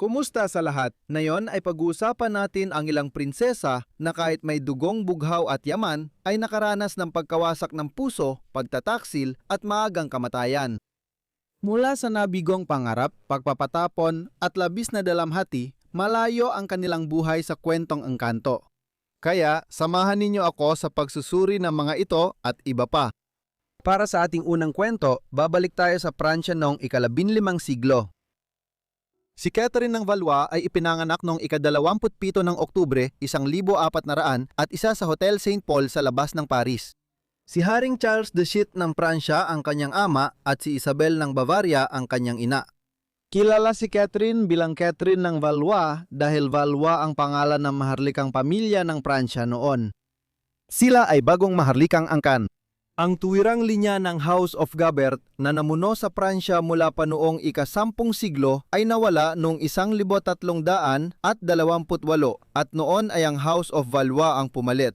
Kumusta sa lahat? Ngayon ay pag-uusapan natin ang ilang prinsesa na kahit may dugong bughaw at yaman ay nakaranas ng pagkawasak ng puso, pagtataksil at maagang kamatayan. Mula sa nabigong pangarap, pagpapatapon at labis na dalamhati, malayo ang kanilang buhay sa kwentong engkanto. Kaya samahan ninyo ako sa pagsusuri ng mga ito at iba pa. Para sa ating unang kwento, babalik tayo sa Pransya noong ika-15 siglo. Si Catherine ng Valois ay ipinanganak noong ika-27 ng Oktubre, 1400 at isa sa Hotel St. Paul sa labas ng Paris. Si Haring Charles VIII ng Pransya ang kanyang ama at si Isabel ng Bavaria ang kanyang ina. Kilala si Catherine bilang Catherine ng Valois dahil Valois ang pangalan ng maharlikang pamilya ng Pransya noon. Sila ay bagong maharlikang angkan. Ang tuwirang linya ng House of Gabert na namuno sa Pransya mula pa noong ika-10 siglo ay nawala noong 1328 at noon ay ang House of Valois ang pumalit.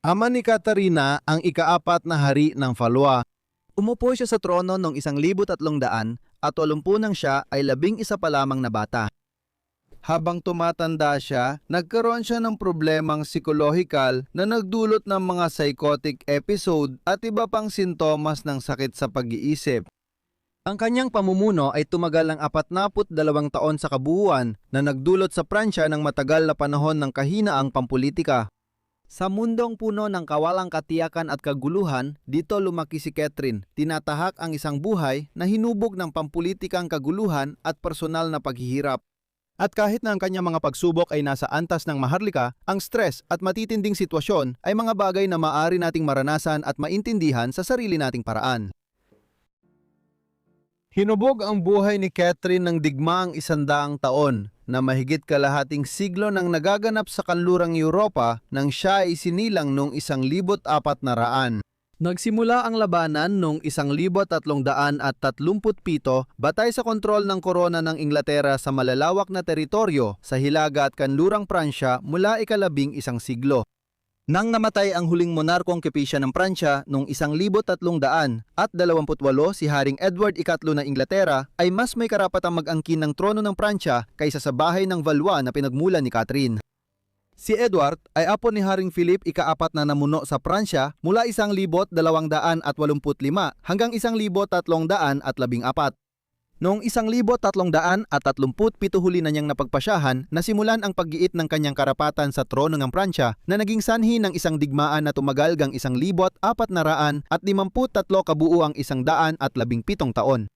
Ama ni Catarina ang ika-4 na hari ng Valois. Umupo siya sa trono noong 1300 at 80 nang siya ay 11 pa lamang na bata. Habang tumatanda siya, nagkaroon siya ng problemang psikolohikal na nagdulot ng mga psychotic episode at iba pang sintomas ng sakit sa pag-iisip. Ang kanyang pamumuno ay tumagal ng 42 taon sa kabuuan na nagdulot sa Pransya ng matagal na panahon ng kahinaang pampulitika. Sa mundong puno ng kawalang katiyakan at kaguluhan, dito lumaki si Catherine. Tinatahak ang isang buhay na hinubog ng pampulitikang kaguluhan at personal na paghihirap. At kahit na ang kanyang mga pagsubok ay nasa antas ng maharlika, ang stress at matitinding sitwasyon ay mga bagay na maaari nating maranasan at maintindihan sa sarili nating paraan. Hinubog ang buhay ni Catherine ng digmaang 100 taon na mahigit kalahating siglo nang nagaganap sa kanlurang Europa nang siya ay sinilang noong 1400. Nagsimula ang labanan noong 1337 batay sa kontrol ng korona ng Inglaterra sa malalawak na teritoryo sa hilaga at kanlurang Pransya mula ika-11 siglo. Nang namatay ang huling monarkong kepisya ng Pransya noong 1328 si Haring Edward III ng Inglaterra ay mas may karapatang mag-angkin ng trono ng Pransya kaysa sa bahay ng Valois na pinagmulan ni Catherine. Si Edward ay apo ni Haring Philip ika-4 na namuno sa Pransya mula 1285 hanggang 1314. Noong 1337 huli na niyang napagpasyahan na simulan ang paggiit ng kanyang karapatan sa trono ng Pransya na naging sanhi ng isang digmaan na tumagal gang 1453 kabuuang 117 taon.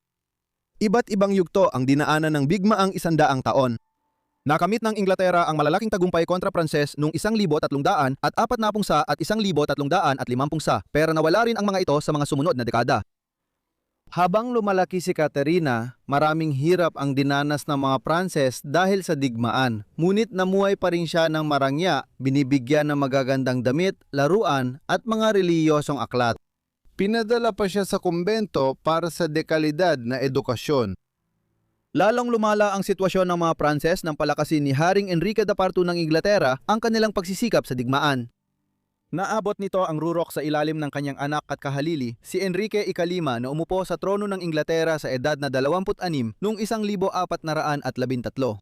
Iba't ibang yugto ang dinaanan ng bigmaang 100 taon. Nakamit ng Inglaterra ang malalaking tagumpay kontra Pranses noong 1340 at 1350 pero nawala rin ang mga ito sa mga sumunod na dekada. Habang lumalaki si Caterina, maraming hirap ang dinanas ng mga Pranses dahil sa digmaan. Ngunit namuhay pa rin siya ng marangya, binibigyan ng magagandang damit, laruan at mga reliyosong aklat. Pinadala pa siya sa kumbento para sa dekalidad na edukasyon. Lalong lumala ang sitwasyon ng mga Pranses nang palakasin ni Haring Enrique IV ng Inglaterra ang kanilang pagsisikap sa digmaan. Naabot nito ang rurok sa ilalim ng kanyang anak at kahalili, si Enrique V na umupo sa trono ng Inglaterra sa edad na 26 noong 1413.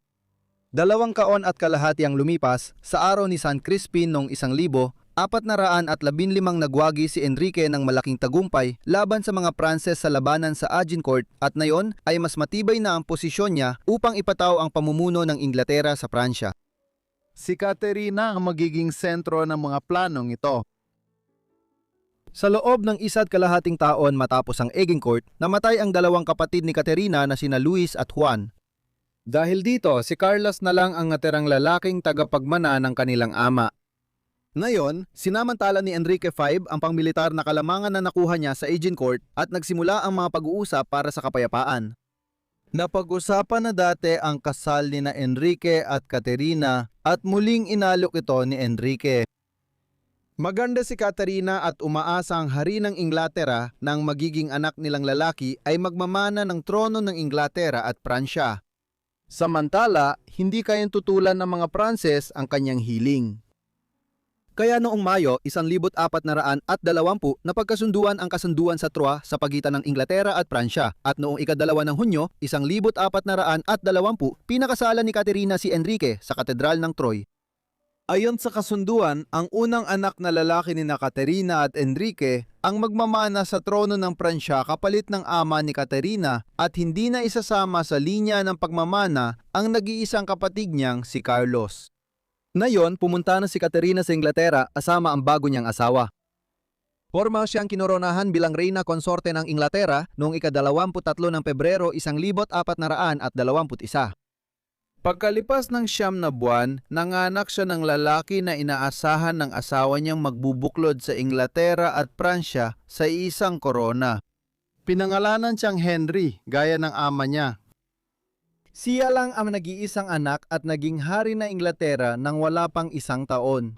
2 kaon at kalahati ang lumipas sa araw ni San Crispin noong 1415 nagwagi si Enrique ng malaking tagumpay laban sa mga Pranses sa labanan sa Agincourt at nayon ay mas matibay na ang posisyon niya upang ipataw ang pamumuno ng Inglaterra sa Pransya. Si Caterina ang magiging sentro ng mga planong ito. Sa loob ng 1.5 taon matapos ang Agincourt, namatay ang dalawang kapatid ni Caterina na sina Luis at Juan. Dahil dito, si Carlos na lang ang natirang lalaking tagapagmana ng kanilang ama. Ngayon, sinamantala ni Enrique V ang pangmilitar na kalamangan na nakuha niya sa Agincourt at nagsimula ang mga pag-uusap para sa kapayapaan. Napag-usapan na dati ang kasal ni na Enrique at Caterina at muling inalok ito ni Enrique. Maganda si Caterina at umaasa ang hari ng Inglaterra na ang magiging anak nilang lalaki ay magmamana ng trono ng Inglaterra at Pransya. Samantala, hindi kayang tutulan ng mga Pranses ang kanyang hiling. Kaya noong Mayo 1420 napagkasunduan ang kasunduan sa Troyes sa pagitan ng Inglaterra at Pransya at noong ika-2 ng Hunyo 1420 pinakasalan ni Caterina si Enrique sa Katedral ng Troyes. Ayon sa kasunduan, ang unang anak na lalaki ni Caterina at Enrique ang magmamana sa trono ng Pransya kapalit ng ama ni Caterina at hindi na isasama sa linya ng pagmamana ang nag-iisang kapatid niyang si Carlos. Ngayon, pumunta na si Caterina sa Inglaterra kasama ang bago niyang asawa. Formal siyang kinoronahan bilang reyna konsorte ng Inglaterra noong ika-23 ng Pebrero 1421. Pagkalipas ng 9 na buwan, nanganak siya ng lalaki na inaasahan ng asawa niyang magbubuklod sa Inglaterra at Pransya sa isang korona. Pinangalanan siyang Henry, gaya ng ama niya. Siya lang ang nag-iisang anak at naging hari na Inglaterra nang wala pang 1 taon.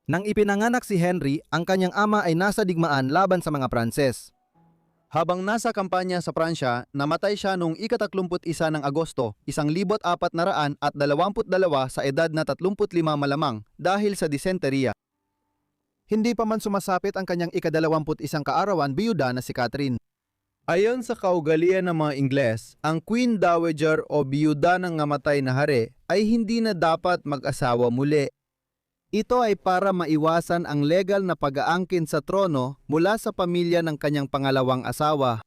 Nang ipinanganak si Henry, ang kanyang ama ay nasa digmaan laban sa mga Pranses. Habang nasa kampanya sa Pransya, namatay siya noong ika-31 ng Agosto, 1422 sa edad na 35 malamang dahil sa disenteriya. Hindi pa man sumasapit ang kanyang ika-21 kaarawan, biyuda na si Catherine. Ayon sa kaugalian ng mga Ingles, ang Queen Dowager o biyuda ng namatay na hari ay hindi na dapat mag-asawa muli. Ito ay para maiwasan ang legal na pag-aangkin sa trono mula sa pamilya ng kanyang pangalawang asawa.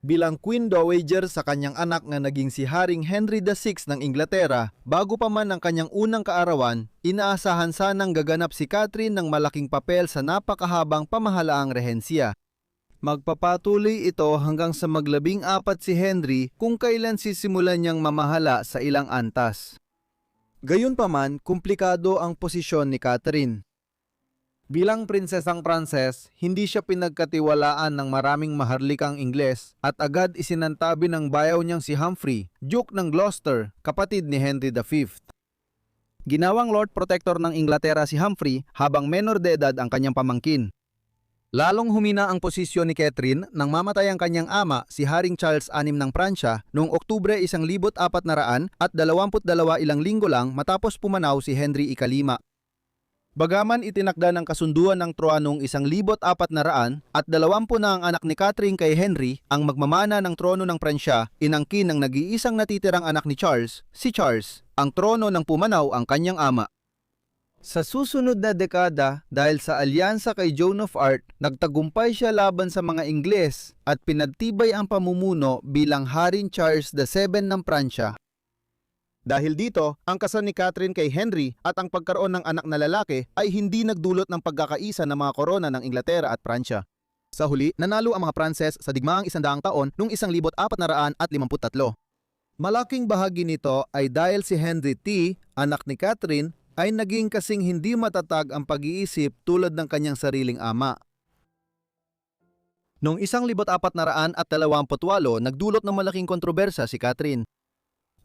Bilang Queen Dowager sa kanyang anak na naging si Haring Henry VI ng Inglaterra, bago pa man ang kanyang unang kaarawan, inaasahan sanang gaganap si Catherine ng malaking papel sa napakahabang pamahalaang rehensya. Magpapatuloy ito hanggang sa mag-14 si Henry kung kailan sisimulan niyang mamahala sa ilang antas. Gayunpaman, komplikado ang posisyon ni Catherine. Bilang prinsesang Pranses, hindi siya pinagkatiwalaan ng maraming maharlikang Ingles at agad isinantabi ng bayaw niyang si Humphrey, Duke ng Gloucester, kapatid ni Henry V. Ginawang Lord Protector ng Inglaterra si Humphrey habang menor de edad ang kanyang pamangkin. Lalong humina ang posisyon ni Catherine nang mamatay ang kanyang ama si Haring Charles VI ng Pransya noong Oktubre 1422 ilang linggo lang matapos pumanaw si Henry V. Bagaman itinakda ng kasunduan ng Troyes noong 1400 at 20 na ang anak ni Catherine kay Henry ang magmamana ng trono ng Pransya, inangkin ng nag-iisang natitirang anak ni Charles, si Charles, ang trono ng pumanaw ang kanyang ama. Sa susunod na dekada, dahil sa alyansa kay Joan of Arc, nagtagumpay siya laban sa mga Ingles at pinagtibay ang pamumuno bilang Haring Charles VII ng Pransya. Dahil dito, ang kasal ni Catherine kay Henry at ang pagkaroon ng anak na lalaki ay hindi nagdulot ng pagkakaisa ng mga korona ng Inglaterra at Pransya. Sa huli, nanalo ang mga Pranses sa digmaang 100 taon noong 1453. Malaking bahagi nito ay dahil si Henry T, anak ni Catherine, ay naging kasing hindi matatag ang pag-iisip tulad ng kanyang sariling ama. Noong 1428, nagdulot ng malaking kontrobersya si Catherine.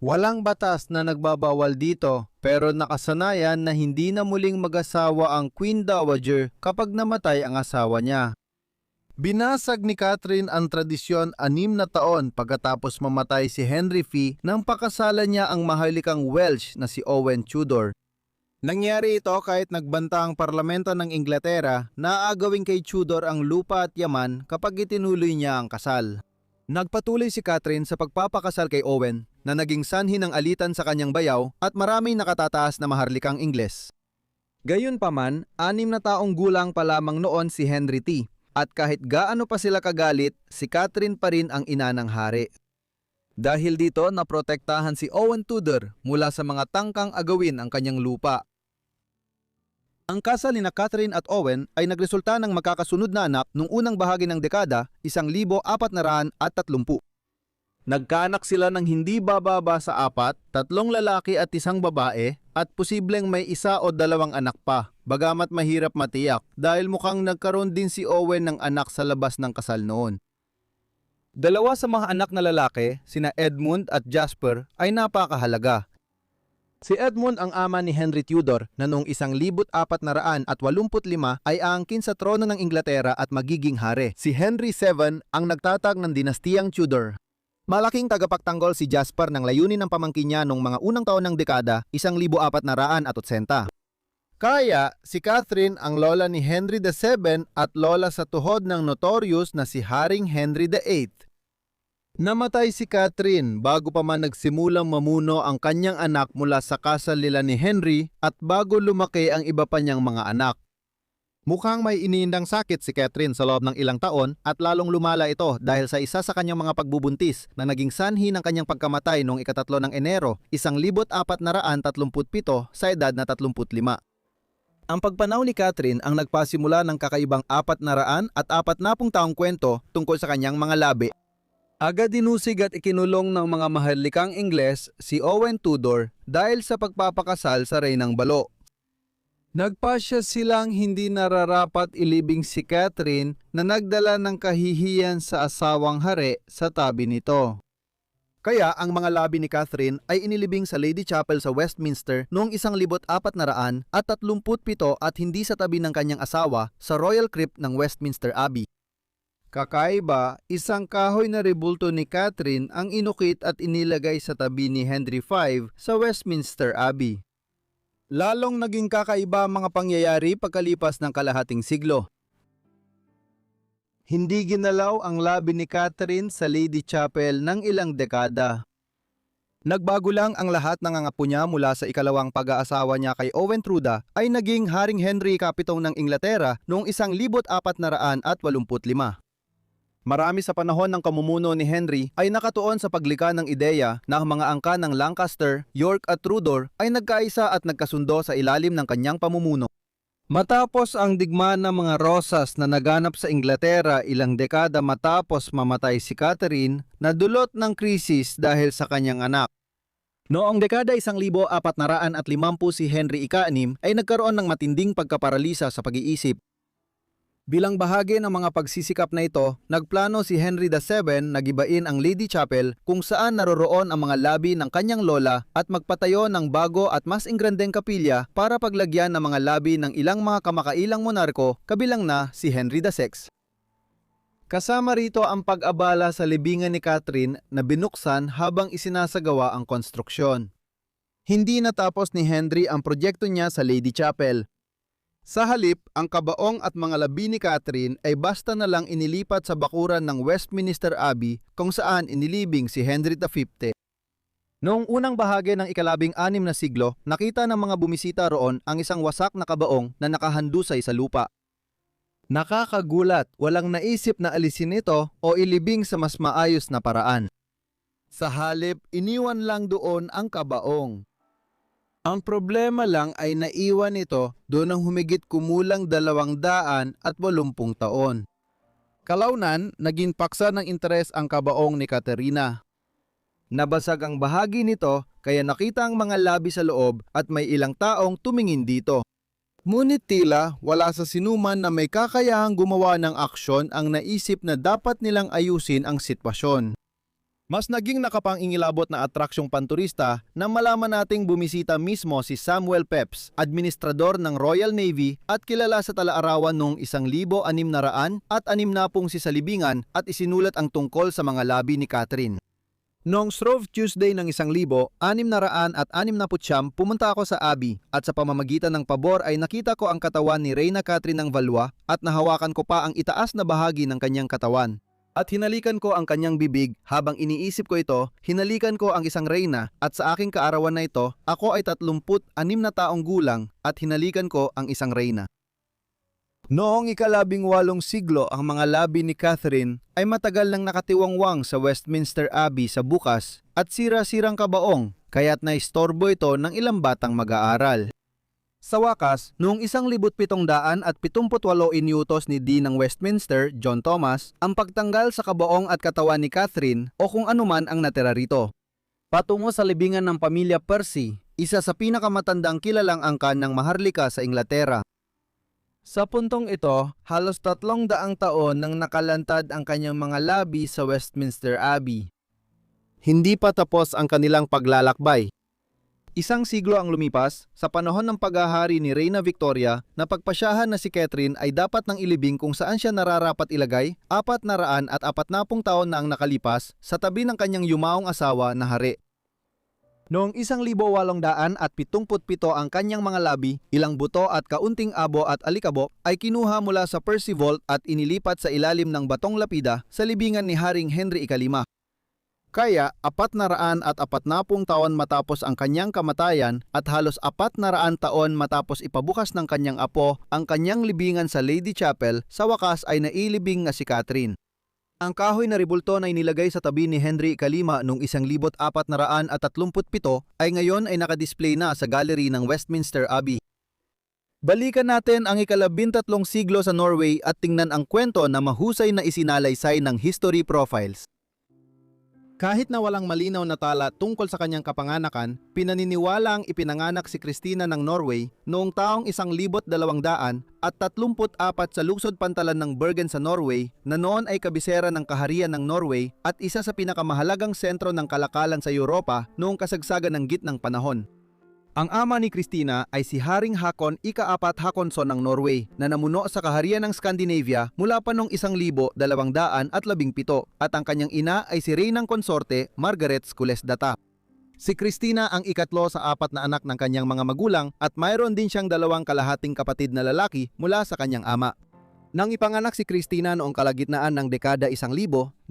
Walang batas na nagbabawal dito, pero nakasanayan na hindi na muling mag-asawa ang Queen Dowager kapag namatay ang asawa niya. Binasag ni Catherine ang tradisyon 6 na taon pagkatapos mamatay si Henry V nang pakasalan niya ang maharlikang Welsh na si Owen Tudor. Nangyari ito kahit nagbanta ang parlamento ng Inglaterra na aagawin kay Tudor ang lupa at yaman kapag itinuloy niya ang kasal. Nagpatuloy si Catherine sa pagpapakasal kay Owen na naging sanhi ng alitan sa kanyang bayaw at maraming nakatataas na maharlikang Ingles. Gayunpaman, 6 na taong gulang pa lamang noon si Henry T. At kahit gaano pa sila kagalit, si Catherine pa rin ang ina ng hari. Dahil dito, naprotektahan si Owen Tudor mula sa mga tangkang agawin ang kanyang lupa. Ang kasal ni Catherine at Owen ay nagresulta ng magkakasunod na anak noong unang bahagi ng dekada 1430. Nagkaanak sila ng hindi bababa sa 4, 3 lalaki at 1 babae at posibleng may 1 o 2 anak pa, bagamat mahirap matiyak dahil mukhang nagkaroon din si Owen ng anak sa labas ng kasal noon. 2 sa mga anak na lalaki, sina Edmund at Jasper, ay napakahalaga. Si Edmund ang ama ni Henry Tudor na noong 1485 ay aangkin sa trono ng Inglaterra at magiging hari. Si Henry VII ang nagtatag ng dinastiyang Tudor. Malaking tagapagtanggol si Jasper ng layunin ng pamangkin niya noong mga unang taon ng dekada 1480. Kaya si Catherine ang lola ni Henry VII at lola sa tuhod ng notorious na si Haring Henry VIII. Namatay si Catherine bago pa man nagsimulang mamuno ang kanyang anak mula sa kasal nila ni Henry at bago lumaki ang iba pa niyang mga anak. Mukhang may iniindang sakit si Catherine sa loob ng ilang taon at lalong lumala ito dahil sa isa sa kanyang mga pagbubuntis na naging sanhi ng kanyang pagkamatay noong ika-3 ng Enero, 1437 sa edad na 35. Ang pagpanaw ni Catherine ang nagpasimula ng kakaibang 440 taong kwento tungkol sa kanyang mga labi. Agad dinusig at ikinulong ng mga maharlikang Ingles si Owen Tudor dahil sa pagpapakasal sa Reynang Balo. Nagpasya silang hindi nararapat ilibing si Catherine na nagdala ng kahihiyan sa asawang hari sa tabi nito. Kaya ang mga labi ni Catherine ay inilibing sa Lady Chapel sa Westminster noong 1437 at hindi sa tabi ng kanyang asawa sa Royal Crypt ng Westminster Abbey. Kakaiba, isang kahoy na rebulto ni Catherine ang inukit at inilagay sa tabi ni Henry V sa Westminster Abbey. Lalong naging kakaiba ang mga pangyayari pagkalipas ng kalahating siglo. Hindi ginalaw ang labi ni Catherine sa Lady Chapel ng ilang dekada. Nagbago lang ang lahat ng angapo niya mula sa ikalawang pag-aasawa niya kay Owen Truda ay naging Haring Henry Kapitong ng Inglaterra noong 1485. Marami sa panahon ng kamumuno ni Henry ay nakatuon sa paglikha ng ideya na ang mga angka ng Lancaster, York at Tudor ay nagkaisa at nagkasundo sa ilalim ng kanyang pamumuno. Matapos ang digmaan ng mga Rosas na naganap sa Inglaterra ilang dekada matapos mamatay si Catherine, nadulot ng krisis dahil sa kanyang anak. Noong dekada 1450 si Henry VI ay nagkaroon ng matinding pagkaparalisa sa pag-iisip. Bilang bahagi ng mga pagsisikap na ito, nagplano si Henry VII na gibain ang Lady Chapel kung saan naroroon ang mga labi ng kanyang lola at magpatayo ng bago at mas ingrandeng kapilya para paglagyan ng mga labi ng ilang mga kamakailang monarko kabilang na si Henry VI. Kasama rito ang pag-abala sa libingan ni Catherine na binuksan habang isinasagawa ang konstruksyon. Hindi natapos ni Henry ang proyekto niya sa Lady Chapel. Sa halip, ang kabaong at mga labi ni Catherine ay basta na lang inilipat sa bakuran ng Westminster Abbey kung saan inilibing si Henry V. Noong unang bahagi ng ika-16 na siglo, nakita ng mga bumisita roon ang isang wasak na kabaong na nakahandusay sa lupa. Nakakagulat, walang naisip na alisin ito o ilibing sa mas maayos na paraan. Sa halip, iniwan lang doon ang kabaong. Ang problema lang ay naiwan ito doon ng humigit kumulang 280 taon. Kalaunan, naging paksa ng interes ang kabaong ni Caterina. Nabasag ang bahagi nito kaya nakita ang mga labi sa loob at may ilang taong tumingin dito. Ngunit tila wala sa sinuman na may kakayahang gumawa ng aksyon ang naisip na dapat nilang ayusin ang sitwasyon. Mas naging nakapangingilabot na atraksyong panturista na malaman nating bumisita mismo si Samuel Pepys, administrador ng Royal Navy at kilala sa talaarawan noong 1660 si salibingan at isinulat ang tungkol sa mga labi ni Catherine. Noong Shrove Tuesday ng 1669, pumunta ako sa Abbey at sa pamamagitan ng pabor ay nakita ko ang katawan ni Reyna Catherine ng Valois at nahawakan ko pa ang itaas na bahagi ng kanyang katawan. At hinalikan ko ang kanyang bibig. Habang iniisip ko ito, hinalikan ko ang isang reyna at sa aking kaarawan na ito, ako ay 36 na taong gulang at hinalikan ko ang isang reyna. Noong ika-18 siglo, ang mga labi ni Catherine ay matagal nang nakatiwangwang sa Westminster Abbey sa bukas at sira-sirang kabaong, kaya't naistorbo ito ng ilang batang mag-aaral. Sa wakas, noong 1778 iniutos ni Dean ng Westminster, John Thomas, ang pagtanggal sa kabaong at katawan ni Catherine o kung anuman ang natira rito. Patungo sa libingan ng pamilya Percy, isa sa pinakamatandang kilalang angkan ng maharlika sa Inglaterra. Sa puntong ito, halos 300 taon nang nakalantad ang kanyang mga labi sa Westminster Abbey. Hindi pa tapos ang kanilang paglalakbay. Isang siglo ang lumipas, sa panahon ng paghahari ni Reyna Victoria, na pagpasyahan na si Catherine ay dapat nang ilibing kung saan siya nararapat ilagay, 440 taon na ang nakalipas sa tabi ng kanyang yumaong asawa na hari. Noong 1877 ang kanyang mga labi, ilang buto at kaunting abo at alikabok ay kinuha mula sa Percy Vault at inilipat sa ilalim ng batong lapida sa libingan ni Haring Henry III. Kaya 440 taon matapos ang kanyang kamatayan at halos 400 taon matapos ipabukas ng kanyang apo ang kanyang libingan sa Lady Chapel, sa wakas ay nailibing nga si Catherine. Ang kahoy na rebulto na inilagay sa tabi ni Henry III noong 1437 ay ngayon ay nakadisplay na sa gallery ng Westminster Abbey. Balikan natin ang ika-13 siglo sa Norway at tingnan ang kwento na mahusay na isinalaysay ng History Profiles. Kahit na walang malinaw na tala tungkol sa kanyang kapanganakan, pinaniniwala ang ipinanganak si Kristina ng Norway noong taong 1234 sa lungsod pantalan ng Bergen sa Norway, na noon ay kabisera ng kaharian ng Norway at isa sa pinakamahalagang sentro ng kalakalan sa Europa noong kasagsagan ng gitnang panahon. Ang ama ni Kristina ay si Haring Hakon ika-4 Hakonson ng Norway na namuno sa kaharian ng Scandinavia mula pa noong 1217 at ang kanyang ina ay si Reynang Konsorte Margaret Skulesdata. Si Kristina ang ikatlo sa 4 na anak ng kanyang mga magulang at mayroon din siyang 2 kalahating kapatid na lalaki mula sa kanyang ama. Nang ipanganak si Kristina noong kalagitnaan ng dekada 1230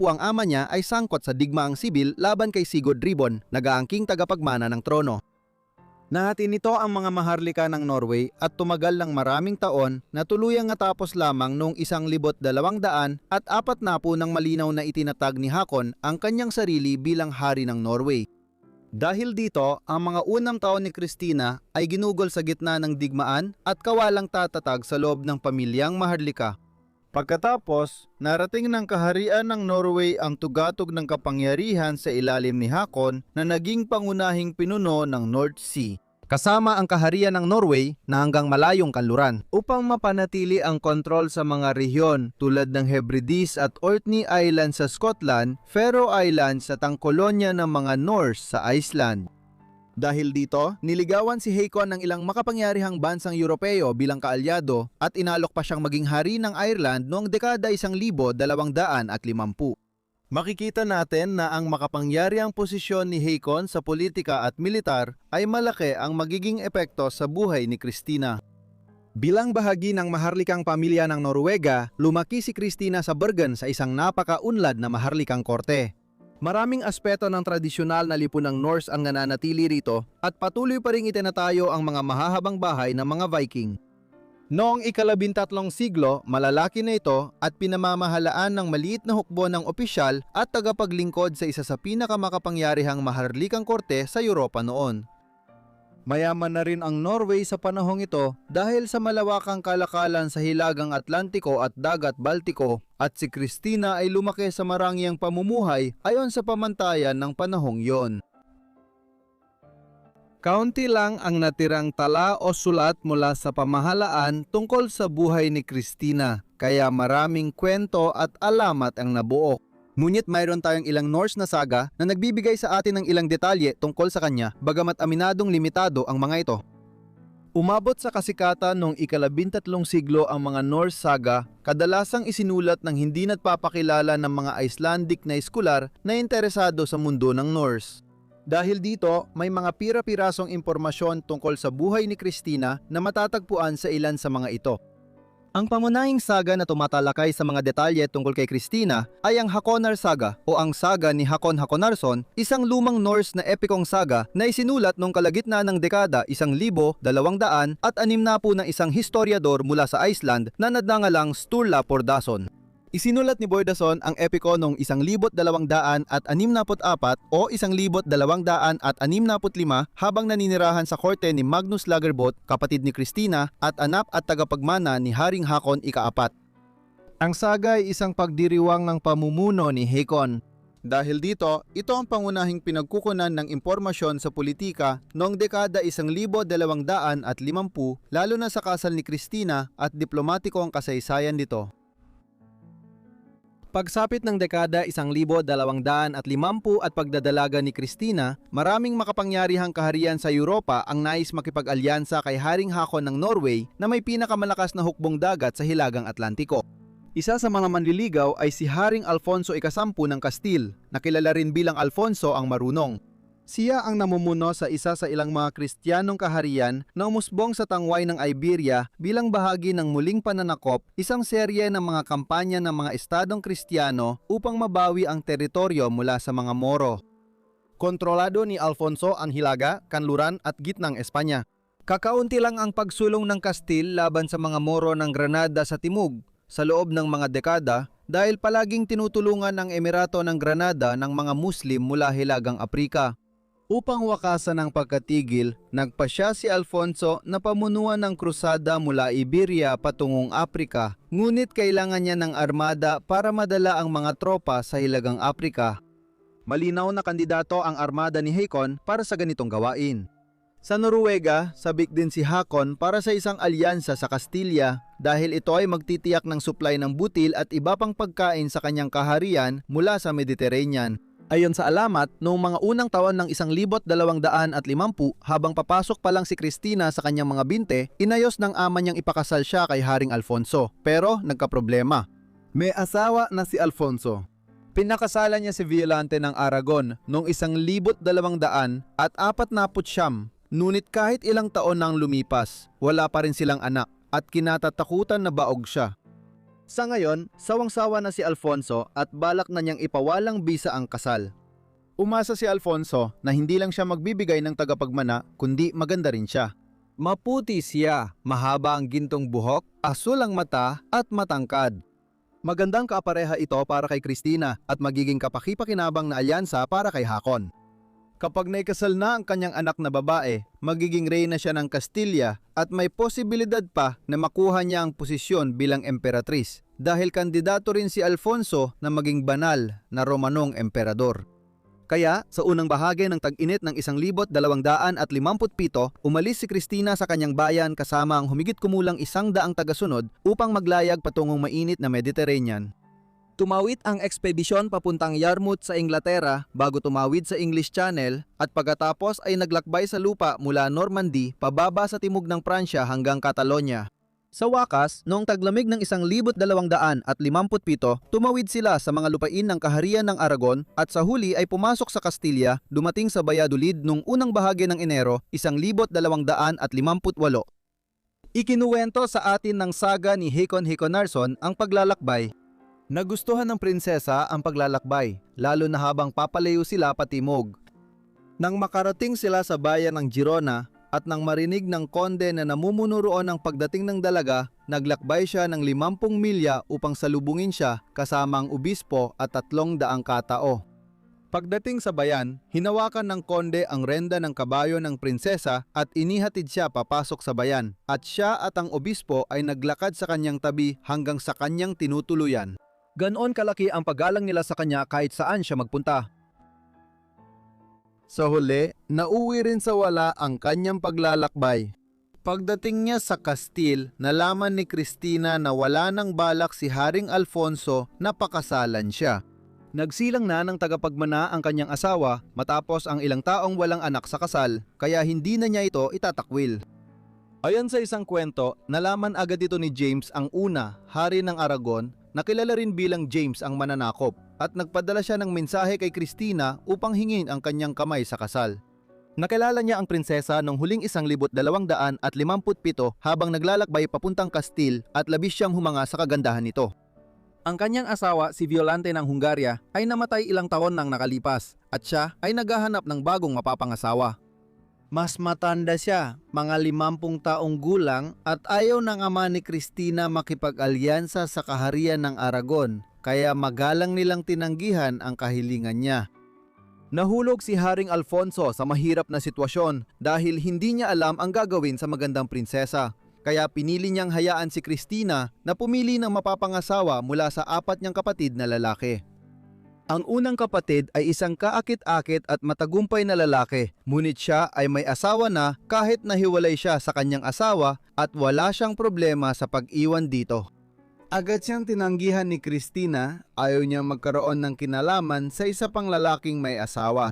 ang ama niya ay sangkot sa digmaang sibil laban kay Sigurd Ribbon, nagaangking tagapagmana ng trono. Nahatin nito ang mga maharlika ng Norway at tumagal ng maraming taon na tuluyang natapos lamang noong 1240 nang malinaw na itinatag ni Hakon ang kanyang sarili bilang hari ng Norway. Dahil dito, ang mga unang taon ni Kristina ay ginugol sa gitna ng digmaan at kawalang tatatag sa loob ng pamilyang maharlika. Pagkatapos, narating ng kaharian ng Norway ang tugatog ng kapangyarihan sa ilalim ni Hakon na naging pangunahing pinuno ng North Sea, kasama ang kaharian ng Norway na hanggang malayong kanluran, upang mapanatili ang kontrol sa mga rehiyon tulad ng Hebrides at Orkney Islands sa Scotland, Faroe Islands at ang kolonya ng mga Norse sa Iceland. Dahil dito, niligawan si Hakon ng ilang makapangyarihang bansang Europeo bilang kaalyado at inalok pa siyang maging hari ng Ireland noong dekada 1250. Makikita natin na ang makapangyarihang posisyon ni Hakon sa politika at militar ay malaki ang magiging epekto sa buhay ni Kristina. Bilang bahagi ng maharlikang pamilya ng Norwega, lumaki si Kristina sa Bergen sa isang napakaunlad na maharlikang korte. Maraming aspeto ng tradisyonal na lipunang Norse ang nananatili rito at patuloy pa ring itinatayo ang mga mahahabang bahay ng mga Viking. Noong ika-13 siglo, malalaki na ito at pinamamahalaan ng maliit na hukbo ng opisyal at tagapaglingkod sa isa sa pinakamakapangyarihang maharlikang korte sa Europa noon. Mayaman na rin ang Norway sa panahong ito dahil sa malawakang kalakalan sa Hilagang Atlantiko at Dagat Baltiko, at si Kristina ay lumaki sa marangyang pamumuhay ayon sa pamantayan ng panahong yon. Kaunti lang ang natirang tala o sulat mula sa pamahalaan tungkol sa buhay ni Kristina, kaya maraming kwento at alamat ang nabuo. Ngunit mayroon tayong ilang Norse na saga na nagbibigay sa atin ng ilang detalye tungkol sa kanya, bagamat aminadong limitado ang mga ito. Umabot sa kasikatan noong ika-13 siglo ang mga Norse saga, kadalasang isinulat ng hindi nagpapakilala ng mga Icelandic na eskular na interesado sa mundo ng Norse. Dahil dito, may mga pira-pirasong impormasyon tungkol sa buhay ni Kristina na matatagpuan sa ilan sa mga ito. Ang pamunahing saga na tumatalakay sa mga detalye tungkol kay Kristina ay ang Hakonar Saga o ang saga ni Hakon Hakonarson, isang lumang Norse na epikong saga na isinulat noong kalagitnaan ng dekada 1260 ng isang historiador mula sa Iceland na nagngangalang Sturla Þórðarson. Isinulat ni Þórðarson ang epiko noong 1264 o 1265 habang naninirahan sa korte ni Magnus Lagabøte, kapatid ni Kristina at anak at tagapagmana ni Haring Hakon ika-4. Ang saga ay isang pagdiriwang ng pamumuno ni Hakon. Dahil dito, ito ang pangunahing pinagkukunan ng impormasyon sa politika noong dekada 1250, lalo na sa kasal ni Kristina at diplomatiko ang kasaysayan nito. Pagsapit ng dekada 1250 at pagdadalaga ni Kristina, maraming makapangyarihang kaharian sa Europa ang nais makipag-alyansa kay Haring Hakon ng Norway na may pinakamalakas na hukbong dagat sa Hilagang Atlantiko. Isa sa mga manliligaw ay si Haring Alfonso ika-10 ng Kastil, na kilala rin bilang Alfonso ang Marunong. Siya ang namumuno sa isa sa ilang mga Kristiyanong kaharian na umusbong sa tangway ng Iberia bilang bahagi ng muling pananakop, isang serye ng mga kampanya ng mga estadong Kristiyano upang mabawi ang teritoryo mula sa mga Moro. Kontrolado ni Alfonso ang Hilaga, Kanluran at gitnang Espanya. Kakaunti lang ang pagsulong ng Kastil laban sa mga Moro ng Granada sa Timog sa loob ng mga dekada dahil palaging tinutulungan ng Emirato ng Granada ng mga Muslim mula Hilagang Aprika. Upang wakasan ang pagkatigil, nagpasya si Alfonso na pamunuan ng krusada mula Iberia patungong Aprika, ngunit kailangan niya ng armada para madala ang mga tropa sa Hilagang Aprika. Malinaw na kandidato ang armada ni Hakon para sa ganitong gawain. Sa Noruega, sabik din si Hakon para sa isang alyansa sa Kastilya dahil ito ay magtitiyak ng supply ng butil at iba pang pagkain sa kanyang kaharian mula sa Mediterranean. Ayon sa alamat, noong mga unang taon ng 1250 habang papasok pa lang si Cristina sa kanyang mga binte, inayos ng ama niyang ipakasal siya kay Haring Alfonso. Pero nagkaproblema. May asawa na si Alfonso. Pinakasalan niya si Violante ng Aragon noong 1249, ngunit kahit ilang taon nang lumipas, wala pa rin silang anak at kinatatakutan na baog siya. Sa ngayon, sawang-sawa na si Alfonso at balak na niyang ipawalang bisa ang kasal. Umasa si Alfonso na hindi lang siya magbibigay ng tagapagmana kundi maganda rin siya. Maputi siya, mahaba ang gintong buhok, asul ang mata at matangkad. Magandang kaapareha ito para kay Cristina at magiging kapaki-pakinabang na alyansa para kay Hakon. Kapag naikasal na ang kanyang anak na babae, magiging reyna siya ng Kastilya at may posibilidad pa na makuha niya ang posisyon bilang emperatriz dahil kandidato rin si Alfonso na maging banal na Romanong emperador. Kaya sa unang bahagi ng tag-init ng 1257, umalis si Cristina sa kanyang bayan kasama ang humigit kumulang 100 tagasunod upang maglayag patungong mainit na Mediterranean. Tumawid ang ekspedisyon papuntang Yarmouth sa Inglaterra bago tumawid sa English Channel at pagkatapos ay naglakbay sa lupa mula Normandy pababa sa timog ng Pransya hanggang Catalonia. Sa wakas, noong taglamig ng 1257, tumawid sila sa mga lupain ng kaharian ng Aragon at sa huli ay pumasok sa Kastilya, dumating sa Valladolid noong unang bahagi ng Enero 1258. Ikinuwento sa atin ng saga ni Hakon Hakonarson ang paglalakbay. Nagustuhan ng prinsesa ang paglalakbay, lalo na habang papalayo sila patimog. Nang makarating sila sa bayan ng Girona at nang marinig ng konde na namumuno roon ang pagdating ng dalaga, naglakbay siya ng 50 milya upang salubungin siya kasama ang obispo at 300 katao. Pagdating sa bayan, hinawakan ng konde ang renda ng kabayo ng prinsesa at inihatid siya papasok sa bayan at siya at ang obispo ay naglakad sa kanyang tabi hanggang sa kanyang tinutuluyan. Ganoon kalaki ang paggalang nila sa kanya kahit saan siya magpunta. Sa huli, nauwi rin sa wala ang kanyang paglalakbay. Pagdating niya sa Kastil, nalaman ni Cristina na wala nang balak si Haring Alfonso na pakasalan siya. Nagsilang na ng tagapagmana ang kanyang asawa matapos ang ilang taong walang anak sa kasal, kaya hindi na niya ito itatakwil. Ayon sa isang kwento, nalaman agad ito ni James ang una, hari ng Aragon, na kilala rin bilang James ang mananakop, at nagpadala siya ng mensahe kay Cristina upang hingin ang kanyang kamay sa kasal. Nakilala niya ang prinsesa noong huling 1257 habang naglalakbay papuntang Kastil at labis siyang humanga sa kagandahan nito. Ang kanyang asawa, si Violante ng Hungaria, ay namatay ilang taon nang nakalipas at siya ay naghahanap ng bagong mapapangasawa. Mas matanda siya, mga 50 taong gulang, at ayaw ng ama ni Cristina makipag-alyansa sa kaharian ng Aragon, kaya magalang nilang tinanggihan ang kahilingan niya. Nahulog si Haring Alfonso sa mahirap na sitwasyon dahil hindi niya alam ang gagawin sa magandang prinsesa. Kaya pinili niyang hayaan si Cristina na pumili ng mapapangasawa mula sa 4 niyang kapatid na lalaki. Ang unang kapatid ay isang kaakit-akit at matagumpay na lalaki, ngunit siya ay may asawa na kahit nahiwalay siya sa kanyang asawa at wala siyang problema sa pag-iwan dito. Agad siyang tinanggihan ni Cristina, ayaw niyang magkaroon ng kinalaman sa isa pang lalaking may asawa.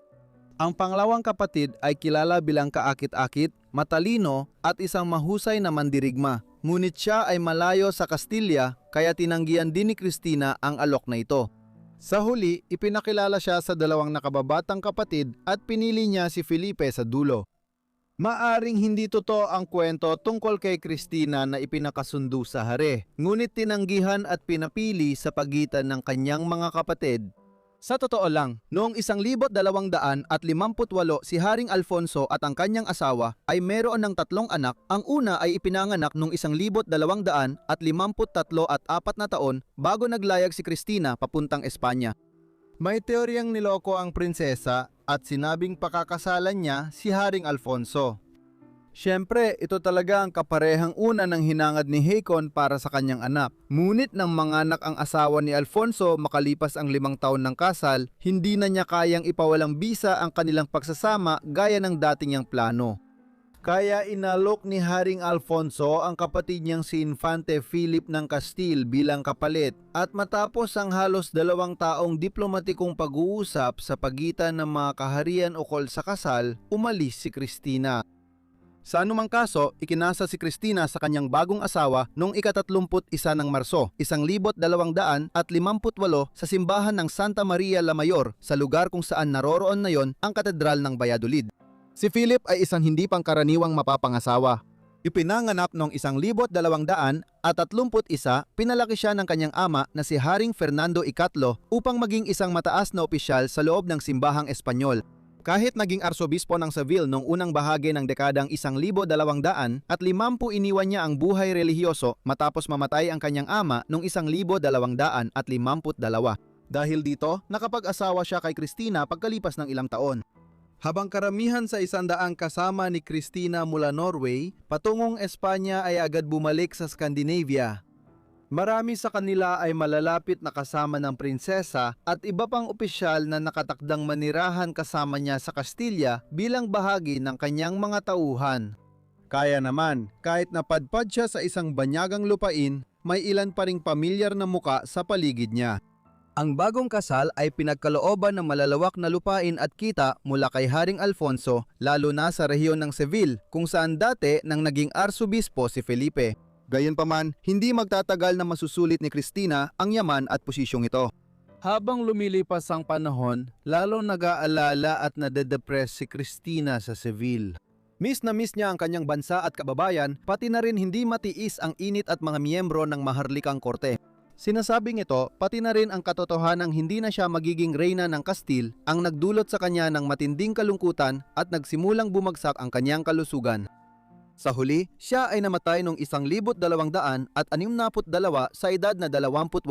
Ang pangalawang kapatid ay kilala bilang kaakit-akit, matalino at isang mahusay na mandirigma, ngunit siya ay malayo sa Kastilya kaya tinanggihan din ni Cristina ang alok na ito. Sa huli, ipinakilala siya sa dalawang nakababatang kapatid at pinili niya si Felipe sa dulo. Maaring hindi totoo ang kwento tungkol kay Cristina na ipinakasundo sa hari, ngunit tinanggihan at pinapili sa pagitan ng kanyang mga kapatid. Sa totoo lang, noong 1258 si Haring Alfonso at ang kanyang asawa ay meron ng 3 anak. Ang una ay ipinanganak noong 1253 at 4 na taon bago naglayag si Cristina papuntang Espanya. May teoryang niloko ang prinsesa at sinabing pakakasalan niya si Haring Alfonso. Siyempre, ito talaga ang kaparehang una ng hinangad ni Hakon para sa kanyang anak. Ngunit nang manganak ang asawa ni Alfonso makalipas ang 5 taon ng kasal, hindi na niya kayang ipawalang bisa ang kanilang pagsasama gaya ng dating niyang plano. Kaya inalok ni Haring Alfonso ang kapatid niyang si Infante Philip ng Castile bilang kapalit, at matapos ang halos 2 taong diplomatikong pag-uusap sa pagitan ng mga kaharian ukol sa kasal, umalis si Cristina. Sa anumang kaso, ikinasa si Cristina sa kanyang bagong asawa noong ika-31 ng Marso, 1258 sa simbahan ng Santa Maria la Mayor sa lugar kung saan naroroon na yon ang katedral ng Valladolid. Si Philip ay isang hindi pangkaraniwang mapapangasawa. Ipinanganak noong 1231, pinalaki siya ng kanyang ama na si Haring Fernando Ikatlo upang maging isang mataas na opisyal sa loob ng simbahang Espanyol. Kahit naging arsobispo ng Seville noong unang bahagi ng dekadang 1250, iniwan niya ang buhay relihiyoso matapos mamatay ang kanyang ama noong 1252. Dahil dito, nakapag-asawa siya kay Cristina pagkalipas ng ilang taon. Habang karamihan sa 100 kasama ni Cristina mula Norway, patungong Espanya ay agad bumalik sa Scandinavia. Marami sa kanila ay malalapit na kasama ng prinsesa at iba pang opisyal na nakatakdang manirahan kasama niya sa Kastilya bilang bahagi ng kanyang mga tauhan. Kaya naman, kahit napadpad siya sa isang banyagang lupain, may ilan pa ring pamilyar na muka sa paligid niya. Ang bagong kasal ay pinagkalooban ng malalawak na lupain at kita mula kay Haring Alfonso, lalo na sa rehiyon ng Seville kung saan dati nang naging arsobispo si Felipe. Gayunpaman, hindi magtatagal na masusulit ni Cristina ang yaman at posisyong ito. Habang lumilipas ang panahon, lalong nag-aalala at nade-depress si Cristina sa Seville. Miss na miss niya ang kanyang bansa at kababayan, pati na rin hindi matiis ang init at mga miyembro ng maharlikang korte. Sinasabing ito, pati na rin ang katotohanang hindi na siya magiging reyna ng Castile ang nagdulot sa kanya ng matinding kalungkutan at nagsimulang bumagsak ang kanyang kalusugan. Sa huli, siya ay namatay noong 1262 sa edad na 28.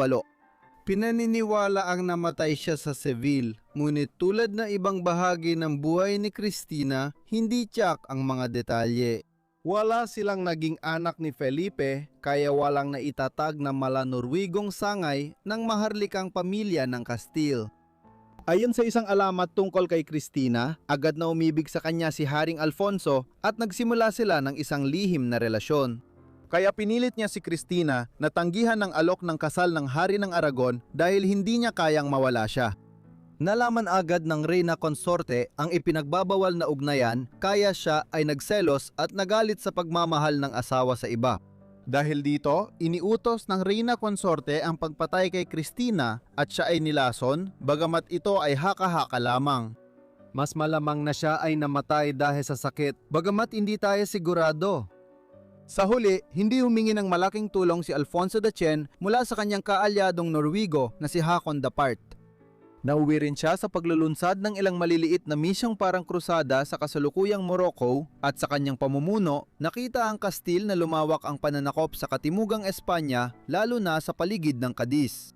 Pinaniniwala ang namatay siya sa Seville, ngunit tulad na ibang bahagi ng buhay ni Cristina, hindi tiyak ang mga detalye. Wala silang naging anak ni Felipe, kaya walang naitatag na mala-Norwegong sangay ng maharlikang pamilya ng Castile. Ayon sa isang alamat tungkol kay Cristina, agad na umibig sa kanya si Haring Alfonso at nagsimula sila ng isang lihim na relasyon. Kaya pinilit niya si Cristina na tanggihan ng alok ng kasal ng Hari ng Aragon dahil hindi niya kayang mawala siya. Nalaman agad ng reyna konsorte ang ipinagbabawal na ugnayan, kaya siya ay nagselos at nagalit sa pagmamahal ng asawa sa iba. Dahil dito, iniutos ng reyna konsorte ang pagpatay kay Cristina at siya ay nilason, bagamat ito ay haka-haka lamang. Mas malamang na siya ay namatay dahil sa sakit, bagamat hindi tayo sigurado. Sa huli, hindi humingi ng malaking tulong si Alfonso X mula sa kanyang kaalyadong Norwego na si Hakon Dapart. Nauwi rin siya sa paglulunsad ng ilang maliliit na misyong parang krusada sa kasalukuyang Morocco, at sa kanyang pamumuno, nakita ang Castile na lumawak ang pananakop sa katimugang Espanya, lalo na sa paligid ng Cadiz.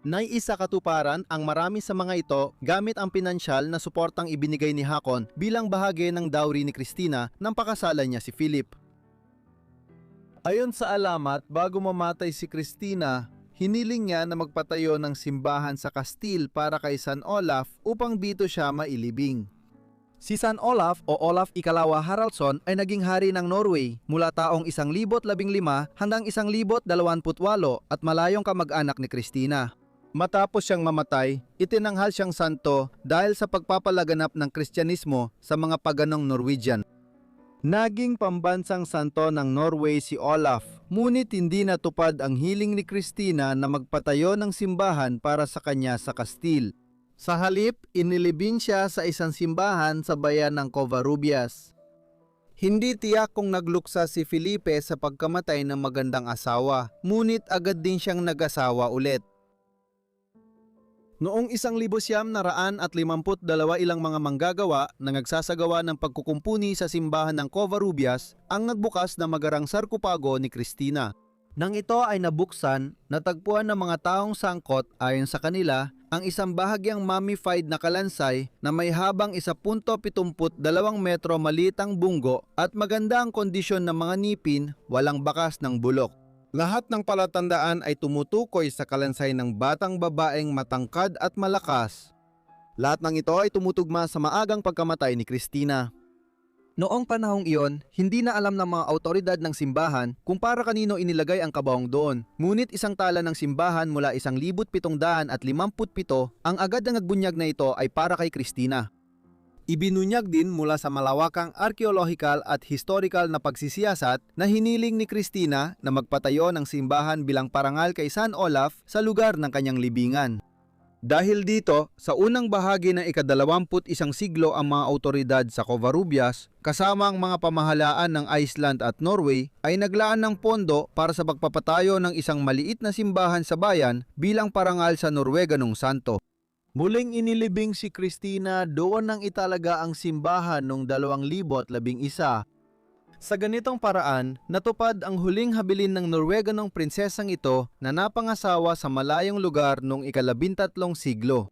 Naiisa katuparan ang marami sa mga ito gamit ang pinansyal na suportang ibinigay ni Hakon bilang bahagi ng dowry ni Cristina nang pakasalan niya si Philip. Ayon sa alamat, bago mamatay si Cristina, hiniling niya na magpatayo ng simbahan sa Castile para kay San Olaf upang dito siya mailibing. Si San Olaf o Olaf Ikalawa Haraldsson ay naging hari ng Norway mula taong 1015 hanggang 1028 at malayong kamag-anak ni Cristina. Matapos siyang mamatay, itinanghal siyang santo dahil sa pagpapalaganap ng Kristyanismo sa mga paganong Norwegian. Naging pambansang santo ng Norway si Olaf, ngunit hindi natupad ang hiling ni Christina na magpatayo ng simbahan para sa kanya sa Kastil. Sa halip, inilibing siya sa isang simbahan sa bayan ng Covarrubias. Hindi tiyak kung nagluksa si Felipe sa pagkamatay ng magandang asawa, ngunit agad din siyang nag-asawa ulit. Noong 1952 ilang mga manggagawa na nagsasagawa ng pagkukumpuni sa simbahan ng Covarrubias ang nagbukas na magarang sarkopago ni Christina. Nang ito ay nabuksan, natagpuan ng mga taong sangkot ayon sa kanila ang isang bahagyang mummified na kalansay na may habang 1.72 metro malitang bunggo at maganda ang kondisyon ng mga ngipin, walang bakas ng bulok. Lahat ng palatandaan ay tumutukoy sa kalansay ng batang babaeng matangkad at malakas. Lahat ng ito ay tumutugma sa maagang pagkamatay ni Christina. Noong panahong iyon, hindi na alam ng mga autoridad ng simbahan kung para kanino inilagay ang kabaong doon. Ngunit isang tala ng simbahan mula 1,757 ang agad na nagbunyag na ito ay para kay Christina. Ibinunyag din mula sa malawakang arkeolohikal at historical na pagsisiyasat na hiniling ni Christina na magpatayo ng simbahan bilang parangal kay San Olaf sa lugar ng kanyang libingan. Dahil dito, sa unang bahagi ng ika-21 siglo ang mga autoridad sa Covarrubias, kasama ang mga pamahalaan ng Iceland at Norway, ay naglaan ng pondo para sa pagpapatayo ng isang maliit na simbahan sa bayan bilang parangal sa Norweganong santo. Muling inilibing si Christina doon nang italaga ang simbahan noong 2011. Sa ganitong paraan, natupad ang huling habilin ng Norweganong prinsesang ito na napangasawa sa malayong lugar noong ika-13 siglo.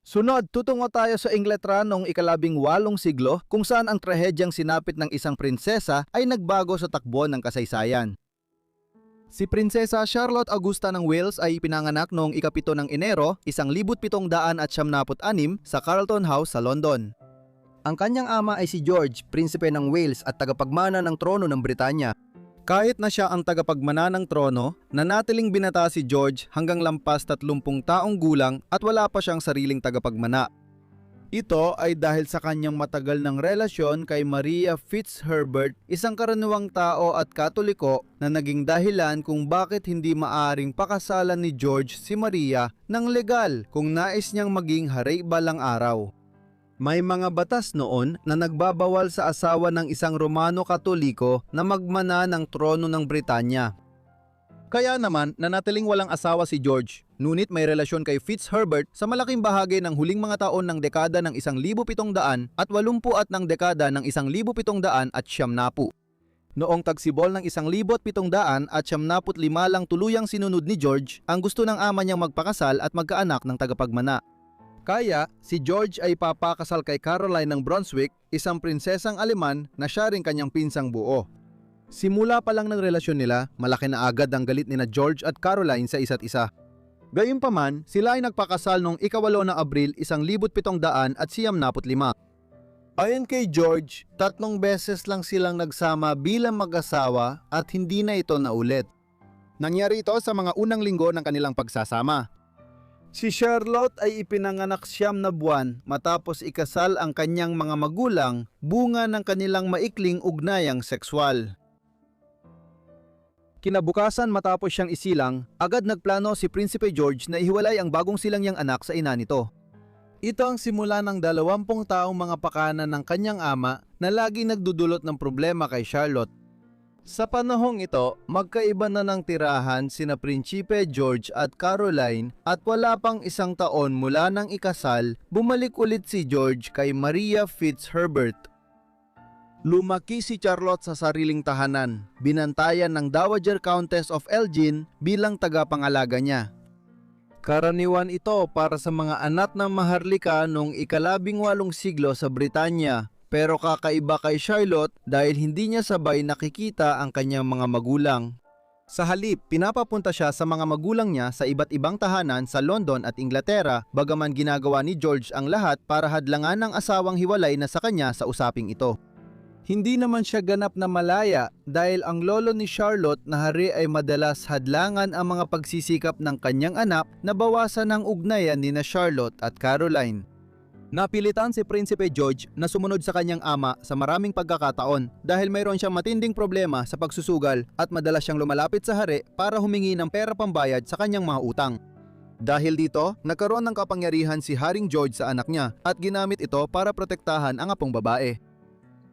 Sunod, tutungo tayo sa Inglaterra noong ika-18 siglo kung saan ang trahedyang sinapit ng isang prinsesa ay nagbago sa takbo ng kasaysayan. Si Prinsesa Charlotte Augusta ng Wales ay ipinanganak noong ika-7 ng Enero, 1776 sa Carlton House sa London. Ang kanyang ama ay si George, prinsipe ng Wales at tagapagmana ng trono ng Britanya. Kahit na siya ang tagapagmana ng trono, nanatiling binata si George hanggang lampas 30 taong gulang at wala pa siyang sariling tagapagmana. Ito ay dahil sa kanyang matagal ng relasyon kay Maria Fitzherbert, isang karaniwang tao at Katoliko na naging dahilan kung bakit hindi maaring pakasalan ni George si Maria ng legal kung nais niyang maging hari balang araw. May mga batas noon na nagbabawal sa asawa ng isang Romano Katoliko na magmana ng trono ng Britanya. Kaya naman, nanatiling walang asawa si George, ngunit may relasyon kay Fitzherbert sa malaking bahagi ng huling mga taon ng dekada ng 1700 at 80 at ng dekada ng 1770. Noong tagsibol ng 1775 lang tuluyang sinunod ni George ang gusto ng ama niyang magpakasal at magkaanak ng tagapagmana. Kaya, si George ay papakasal kay Caroline ng Brunswick, isang prinsesang Aleman na siya ring kanyang pinsang buo. Simula pa lang ng relasyon nila, malaki na agad ang galit nina George at Caroline sa isa't isa. Gayunpaman, sila ay nagpakasal noong ika-8 ng Abril 1775. Ayon kay George, 3 beses lang silang nagsama bilang mag-asawa at hindi na ito naulit. Nangyari ito sa mga unang linggo ng kanilang pagsasama. Si Charlotte ay ipinanganak 9 na buwan matapos ikasal ang kanyang mga magulang, bunga ng kanilang maikling ugnayang sexual. Kinabukasan matapos siyang isilang, agad nagplano si Prinsipe George na ihiwalay ang bagong silangyang anak sa ina nito. Ito ang simula ng 20 taong mga pakanan ng kanyang ama na lagi nagdudulot ng problema kay Charlotte. Sa panahong ito, magkaiba na ng tirahan sina Prinsipe George at Caroline at wala pang 1 taon mula ng ikasal, bumalik ulit si George kay Maria Fitzherbert. Lumaki si Charlotte sa sariling tahanan, binantayan ng Dowager Countess of Elgin bilang tagapangalaga niya. Karaniwan ito para sa mga anak ng maharlika noong ika-18 siglo sa Britanya, pero kakaiba kay Charlotte dahil hindi niya sabay nakikita ang kanyang mga magulang. Sa halip, pinapapunta siya sa mga magulang niya sa iba't ibang tahanan sa London at Inglaterra, bagaman ginagawa ni George ang lahat para hadlangan ng asawang hiwalay na sa kanya sa usaping ito. Hindi naman siya ganap na malaya dahil ang lolo ni Charlotte na hari ay madalas hadlangan ang mga pagsisikap ng kanyang anak na bawasan ang ugnayan ni na Charlotte at Caroline. Napilitan si Prinsipe George na sumunod sa kanyang ama sa maraming pagkakataon dahil mayroon siyang matinding problema sa pagsusugal at madalas siyang lumalapit sa hari para humingi ng pera pambayad sa kanyang mga utang. Dahil dito, nagkaroon ng kapangyarihan si Haring George sa anak niya at ginamit ito para protektahan ang apong babae.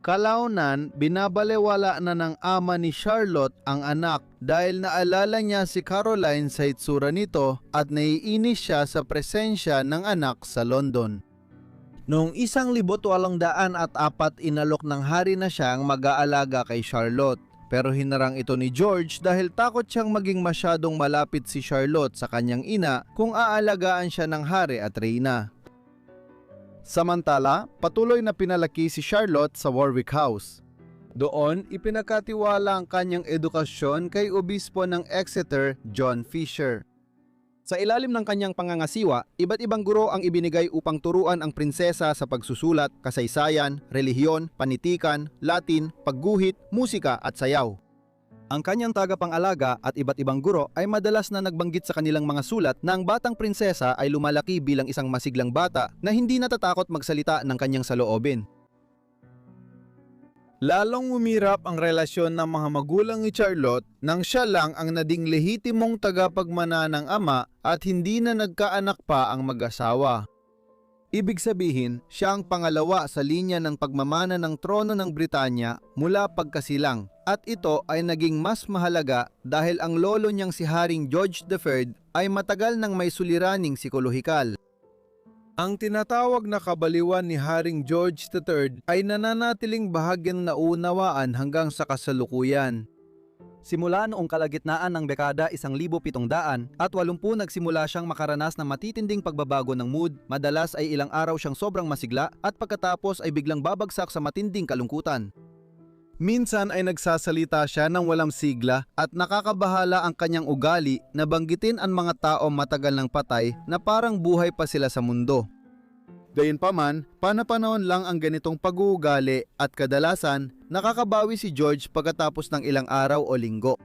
Kalaunan, binabalewala na ng ama ni Charlotte ang anak dahil naalala niya si Caroline sa itsura nito at naiinis siya sa presensya ng anak sa London. Noong 1804 inalok ng hari na siyang mag-aalaga kay Charlotte, pero hinarang ito ni George dahil takot siyang maging masyadong malapit si Charlotte sa kanyang ina kung aalagaan siya ng hari at reyna. Samantala, patuloy na pinalaki si Charlotte sa Warwick House. Doon, ipinagkatiwala ang kanyang edukasyon kay obispo ng Exeter, John Fisher. Sa ilalim ng kanyang pangangasiwa, iba't ibang guro ang ibinigay upang turuan ang prinsesa sa pagsusulat, kasaysayan, relihiyon, panitikan, Latin, pagguhit, musika at sayaw. Ang kanyang tagapang-alaga at iba't ibang guro ay madalas na nagbanggit sa kanilang mga sulat na ang batang prinsesa ay lumalaki bilang isang masiglang bata na hindi natatakot magsalita ng kanyang saloobin. Lalong umirap ang relasyon ng mga magulang ni Charlotte nang siya lang ang nading lehitimong tagapagmana ng ama at hindi na nagkaanak pa ang mag-asawa. Ibig sabihin, siya ang pangalawa sa linya ng pagmamana ng trono ng Britanya mula pagkasilang at ito ay naging mas mahalaga dahil ang lolo niyang si Haring George III ay matagal nang may suliraning psikolohikal. Ang tinatawag na kabaliwan ni Haring George III ay nananatiling bahagyang naunawaan hanggang sa kasalukuyan. Simula noong kalagitnaan ng dekada 1700 at 80 nagsimula siyang makaranas ng matitinding pagbabago ng mood, madalas ay ilang araw siyang sobrang masigla at pagkatapos ay biglang babagsak sa matinding kalungkutan. Minsan ay nagsasalita siya ng walang sigla at nakakabahala ang kanyang ugali na banggitin ang mga tao matagal ng patay na parang buhay pa sila sa mundo. Gayunpaman, panapanahon lang ang ganitong pag-uugali at kadalasan nakakabawi si George pagkatapos ng ilang araw o linggo.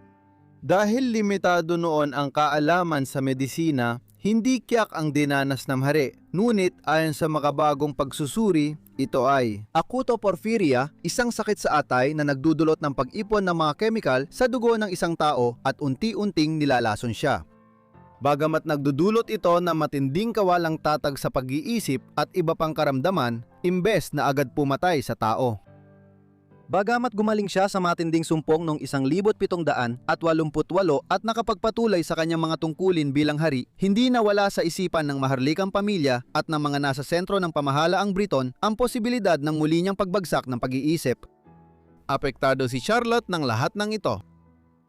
Dahil limitado noon ang kaalaman sa medisina, hindi kiyak ang dinanas ng hari. Ngunit ayon sa makabagong pagsusuri, ito ay akuto porphyria, isang sakit sa atay na nagdudulot ng pag-ipon ng mga kemikal sa dugo ng isang tao at unti-unting nilalason siya. Bagamat nagdudulot ito ng matinding kawalang tatag sa pag-iisip at iba pang karamdaman, imbes na agad pumatay sa tao. Bagamat gumaling siya sa matinding sumpong noong 1788 at nakapagpatuloy sa kanyang mga tungkulin bilang hari, hindi nawala sa isipan ng maharlikang pamilya at ng mga nasa sentro ng pamahalaang Briton ang posibilidad ng muli niyang pagbagsak ng pag-iisip. Apektado si Charlotte ng lahat ng ito.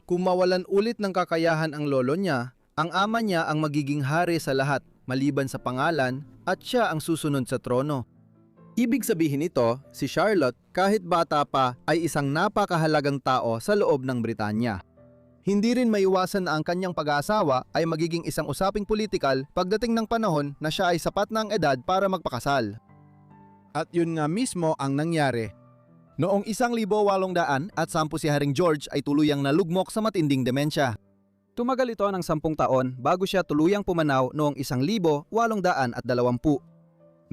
Kung mawalan ulit ng kakayahan ang lolo niya, ang ama niya ang magiging hari sa lahat maliban sa pangalan at siya ang susunod sa trono. Ibig sabihin nito, si Charlotte kahit bata pa ay isang napakahalagang tao sa loob ng Britanya. Hindi rin maiwasan na ang kanyang pag-aasawa ay magiging isang usaping politikal pagdating ng panahon na siya ay sapat na ang edad para magpakasal. At yun nga mismo ang nangyari. Noong 1810 si Haring George ay tuluyang nalugmok sa matinding demensya. Tumagal ito ng 10 taon bago siya tuluyang pumanaw noong 1820.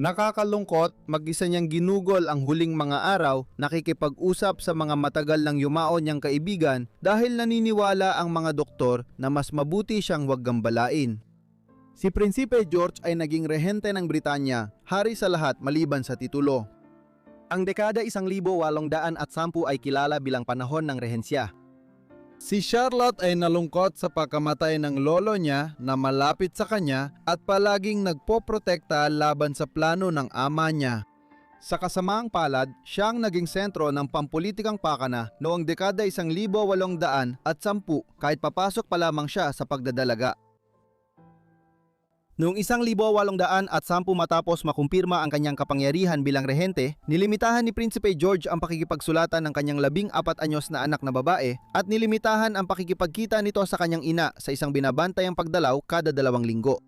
Nakakalungkot, mag-isa niyang ginugol ang huling mga araw, nakikipag-usap sa mga matagal nang yumaon niyang kaibigan dahil naniniwala ang mga doktor na mas mabuti siyang huwag gambalain. Si Prinsipe George ay naging rehente ng Britanya, hari sa lahat maliban sa titulo. Ang dekada 1810 ay kilala bilang panahon ng rehensya. Si Charlotte ay nalungkot sa pagkamatay ng lolo niya na malapit sa kanya at palaging nagpoprotekta laban sa plano ng ama niya. Sa kasamaang palad, siyang naging sentro ng pampulitikang pakana noong dekada 1810 kahit papasok pa lamang siya sa pagdadalaga. Noong 1810 matapos makumpirma ang kanyang kapangyarihan bilang rehente, nilimitahan ni Prinsipe George ang pakikipagsulatan ng kanyang 14 anyos na anak na babae at nilimitahan ang pakikipagkita nito sa kanyang ina sa isang binabantayang pagdalaw kada 2 linggo.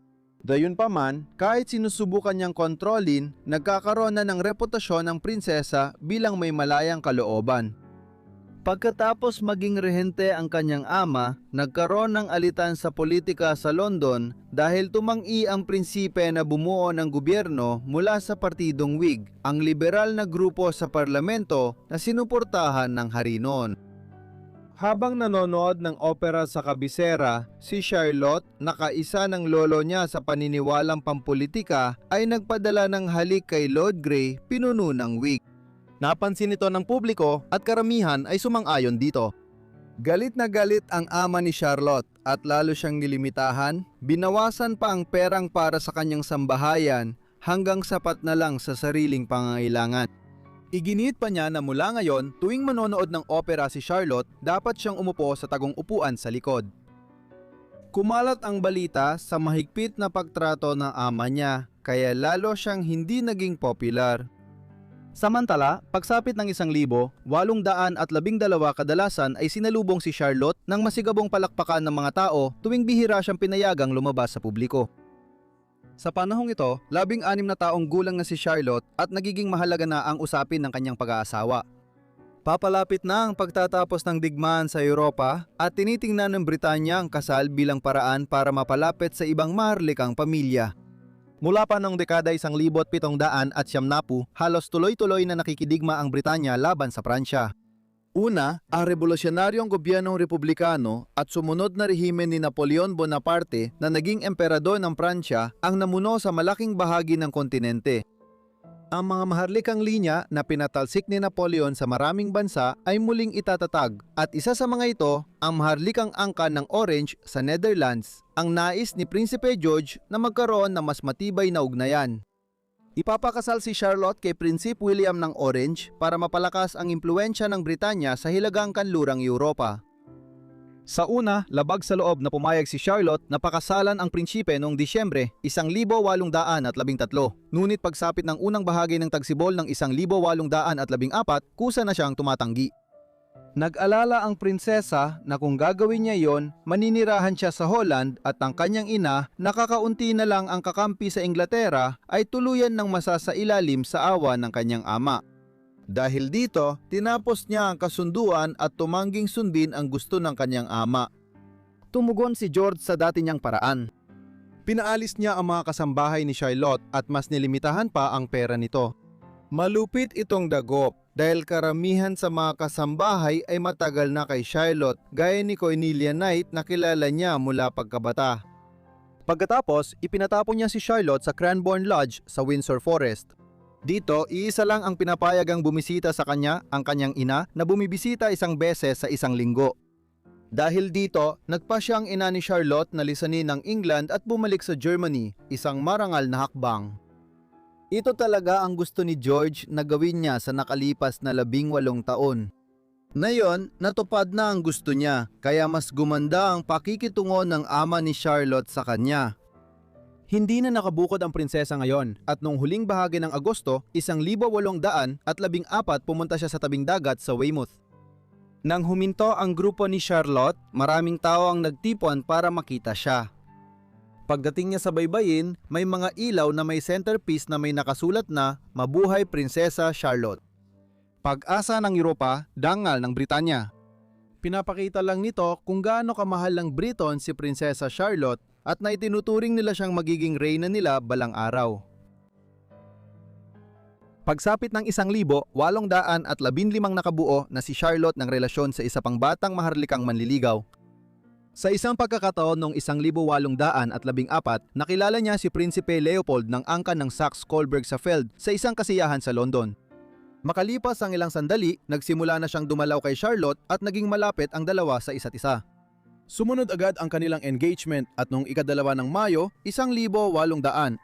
Gayunpaman, kahit sinusubukan niyang kontrolin, nagkakaroon na ng reputasyon ng prinsesa bilang may malayang kalooban. Pagkatapos maging rehente ang kanyang ama, nagkaroon ng alitan sa politika sa London dahil tumang-i ang prinsipe na bumuo ng gobyerno mula sa partidong Whig, ang liberal na grupo sa parlamento na sinuportahan ng hari noon. Habang nanonood ng opera sa kabisera, si Charlotte, nakaisa ng lolo niya sa paniniwalang pampolitika, ay nagpadala ng halik kay Lord Grey, pinuno ng Whig. Napansin ito ng publiko at karamihan ay sumang-ayon dito. Galit na galit ang ama ni Charlotte at lalo siyang nilimitahan, binawasan pa ang perang para sa kanyang sambahayan hanggang sapat na lang sa sariling pangangailangan. Iginiit pa niya na mula ngayon, tuwing manonood ng opera si Charlotte, dapat siyang umupo sa tagong upuan sa likod. Kumalat ang balita sa mahigpit na pagtrato ng ama niya, kaya lalo siyang hindi naging popular. Samantala, pagsapit ng 1,812 kadalasan ay sinalubong si Charlotte ng masigabong palakpakan ng mga tao tuwing bihira siyang pinayagang lumabas sa publiko. Sa panahong ito, 16 na taong gulang na si Charlotte at nagiging mahalaga na ang usapin ng kanyang pag-aasawa. Papalapit na ang pagtatapos ng digmaan sa Europa at tinitingnan ng Britanya ang kasal bilang paraan para mapalapit sa ibang maharlikang pamilya. Mula pa noong dekada 1700 at siyamnapu, halos tuloy-tuloy na nakikidigma ang Britanya laban sa Pransya. Una, ang revolusyonaryong gobyernong republikano at sumunod na rehimen ni Napoleon Bonaparte na naging emperador ng Pransya ang namuno sa malaking bahagi ng kontinente. Ang mga maharlikang linya na pinatalsik ni Napoleon sa maraming bansa ay muling itatatag at isa sa mga ito ang maharlikang angka ng Orange sa Netherlands, ang nais ni Prinsipe George na magkaroon ng mas matibay na ugnayan. Ipapakasal si Charlotte kay Prinsipe William ng Orange para mapalakas ang impluensya ng Britanya sa hilagang kanlurang Europa. Sa una, labag sa loob na pumayag si Charlotte na pakasalan ang prinsipe noong Disyembre 1813. Ngunit pagsapit ng unang bahagi ng tagsibol ng 1814, kusa na siyang tumatanggi. Nag-alala ang prinsesa na kung gagawin niya yon, maninirahan siya sa Holland at ang kanyang ina, nakakaunti na lang ang kakampi sa Inglaterra, ay tuluyan ng masasailalim sa awa ng kanyang ama. Dahil dito, tinapos niya ang kasunduan at tumangging sundin ang gusto ng kanyang ama. Tumugon si George sa dati niyang paraan. Pinaalis niya ang mga kasambahay ni Charlotte at mas nilimitahan pa ang pera nito. Malupit itong dagop dahil karamihan sa mga kasambahay ay matagal na kay Charlotte gaya ni Cornelia Knight na kilala niya mula pagkabata. Pagkatapos, ipinatapon niya si Charlotte sa Cranbourne Lodge sa Windsor Forest. Dito, iisa lang ang pinapayagang bumisita sa kanya, ang kanyang ina, na bumibisita 1 beses sa 1 linggo. Dahil dito, nagpa siya ang ina ni Charlotte na lisanin ng England at bumalik sa Germany, isang marangal na hakbang. Ito talaga ang gusto ni George na gawin niya sa nakalipas na 18 taon. Ngayon, natupad na ang gusto niya, kaya mas gumanda ang pakikitungo ng ama ni Charlotte sa kanya. Hindi na nakabukod ang prinsesa ngayon at noong huling bahagi ng Agosto, 1814 pumunta siya sa tabing dagat sa Weymouth. Nang huminto ang grupo ni Charlotte, maraming tao ang nagtipon para makita siya. Pagdating niya sa baybayin, may mga ilaw na may centerpiece na may nakasulat na "Mabuhay Prinsesa Charlotte." Pag-asa ng Europa, dangal ng Britanya. Pinapakita lang nito kung gaano kamahal ng Briton si Prinsesa Charlotte at na itinuturing nila siyang magiging reyna nila balang araw. Pagsapit ng 1815 nakabuo na si Charlotte ng relasyon sa isa pang batang maharlikang manliligaw. Sa isang pagkakataon noong 1814, nakilala niya si Prinsipe Leopold ng angkan ng Saxe-Coburg sa Feld sa isang kasiyahan sa London. Makalipas ang ilang sandali, nagsimula na siyang dumalaw kay Charlotte at naging malapit ang dalawa sa isa't isa. Sumunod agad ang kanilang engagement at noong 2 ng Mayo, 1816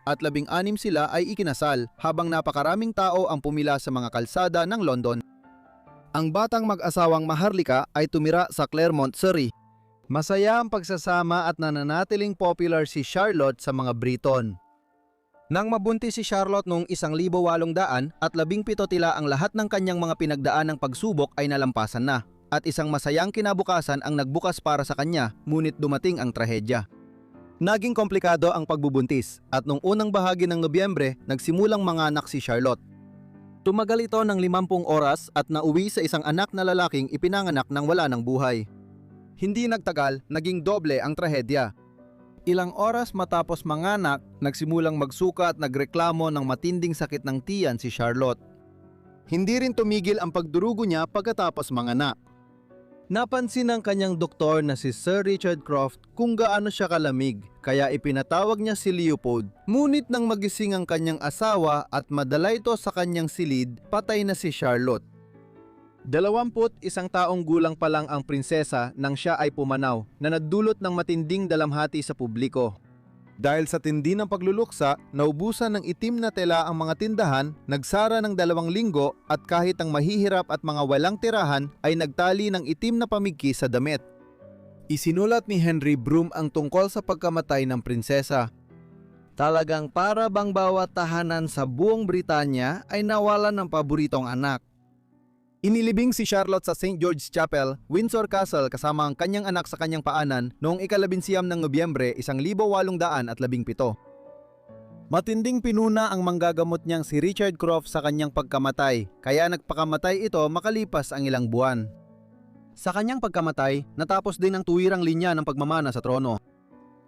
sila ay ikinasal habang napakaraming tao ang pumila sa mga kalsada ng London. Ang batang mag-asawang maharlika ay tumira sa Claremont, Surrey. Masaya ang pagsasama at nananatiling popular si Charlotte sa mga Briton. Nang mabuntis si Charlotte noong 1817 tila ang lahat ng kanyang mga pinagdaanang pagsubok ay nalampasan na. At isang masayang kinabukasan ang nagbukas para sa kanya, ngunit dumating ang trahedya. Naging komplikado ang pagbubuntis at noong unang bahagi ng Nobyembre, nagsimulang manganak si Charlotte. Tumagal ito ng 50 oras at nauwi sa isang anak na lalaking ipinanganak ng wala ng buhay. Hindi nagtagal, naging doble ang trahedya. Ilang oras matapos manganak, nagsimulang magsuka at nagreklamo ng matinding sakit ng tiyan si Charlotte. Hindi rin tumigil ang pagdurugo niya pagkatapos manganak. Napansin ng kanyang doktor na si Sir Richard Croft kung gaano siya kalamig, kaya ipinatawag niya si Leopold. Ngunit nang magising ang kanyang asawa at madala ito sa kanyang silid, patay na si Charlotte. 21 taong gulang pa lang ang prinsesa nang siya ay pumanaw, na nagdulot ng matinding dalamhati sa publiko. Dahil sa tindi ng pagluluksa, naubusan ng itim na tela ang mga tindahan, nagsara ng 2 linggo at kahit ang mahihirap at mga walang tirahan ay nagtali ng itim na pamigki sa damit. Isinulat ni Henry Broome ang tungkol sa pagkamatay ng prinsesa. Talagang para bang bawat tahanan sa buong Britanya ay nawalan ng paboritong anak. Inilibing si Charlotte sa St. George's Chapel, Windsor Castle kasama ang kanyang anak sa kanyang paanan noong ika-11 ng Nobyembre 1817. Matinding pinuna ang manggagamot niyang si Richard Croft sa kanyang pagkamatay, kaya nagpakamatay ito makalipas ang ilang buwan. Sa kanyang pagkamatay, natapos din ang tuwirang linya ng pagmamana sa trono.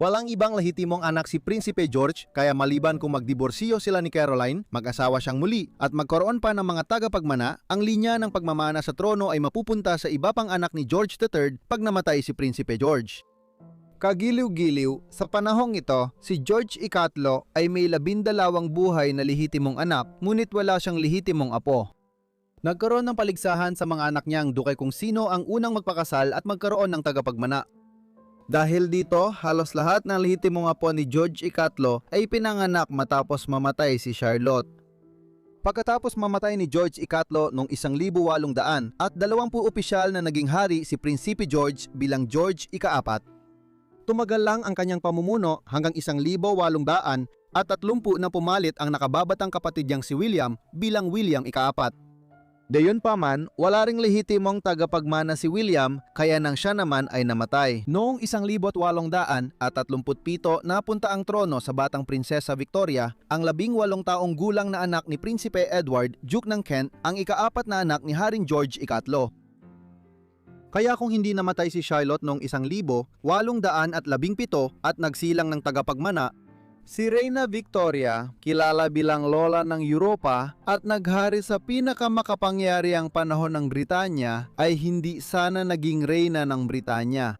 Walang ibang lehitimong anak si Prinsipe George, kaya maliban kung magdiborsiyo sila ni Caroline, mag-asawa siyang muli at magkaroon pa ng mga tagapagmana, ang linya ng pagmamana sa trono ay mapupunta sa iba pang anak ni George III pag namatay si Prinsipe George. Kagiliw-giliw, sa panahong ito, si George Ikatlo ay may 12 buhay na lehitimong anak, ngunit wala siyang lehitimong apo. Nagkaroon ng paligsahan sa mga anak niyang dukay kung sino ang unang magpakasal at magkaroon ng tagapagmana. Dahil dito, halos lahat ng lehitimong apo ni George Ikatlo ay pinanganak matapos mamatay si Charlotte. Pagkatapos mamatay ni George Ikatlo noong 1800 at 20 opisyal na naging hari si Prinsipe George bilang George Ika-4. Tumagal lang ang kanyang pamumuno hanggang 1800 at 30 na pumalit ang nakababatang kapatid niyang si William bilang William Ika-4. Gayunpaman, wala ring lehitimong tagapagmana si William, kaya nang siya naman ay namatay. Noong 1837 napunta ang trono sa batang prinsesa Victoria, ang 18 taong gulang na anak ni Prinsipe Edward, Duke ng Kent, ang ika-4 na anak ni Haring George Ikatlo. Kaya kung hindi namatay si Charlotte noong 1817 at nagsilang ng tagapagmana, si Reyna Victoria, kilala bilang Lola ng Europa at naghari sa pinakamakapangyarihang panahon ng Britanya, ay hindi sana naging reyna ng Britanya.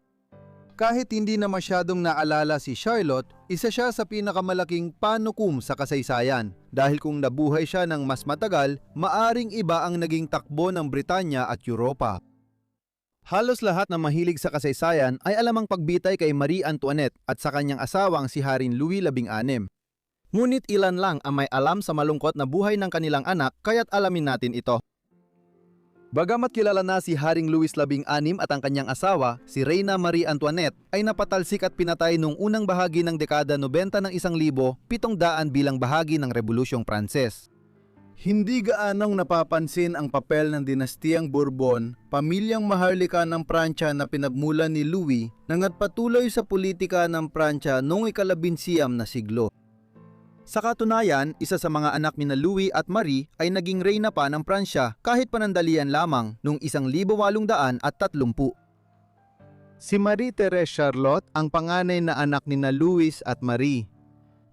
Kahit hindi na masyadong naalala si Charlotte, isa siya sa pinakamalaking panukom sa kasaysayan dahil kung nabuhay siya ng mas matagal, maaring iba ang naging takbo ng Britanya at Europa. Halos lahat na mahilig sa kasaysayan ay alamang pagbitay kay Marie Antoinette at sa kanyang asawang si Haring Louis XVI. Ngunit ilan lang ang may alam sa malungkot na buhay ng kanilang anak, kaya't alamin natin ito. Bagamat kilala na si Haring Louis XVI at ang kanyang asawa, si Reyna Marie Antoinette, ay napatalsik at pinatay noong unang bahagi ng dekada 90 ng 1700 bilang bahagi ng Rebolusyong Pranses. Hindi gaanong napapansin ang papel ng dinastiyang Bourbon, pamilyang maharlika ng Pransya na pinagmulan ni Louis, nang nagpatuloy sa politika ng Pransya noong ika-19 na siglo. Sa katunayan, isa sa mga anak ni Louis at Marie ay naging reyna pa ng Pransya kahit panandalian lamang noong 1830. Si Marie-Thérèse Charlotte ang panganay na anak ni Louis at Marie.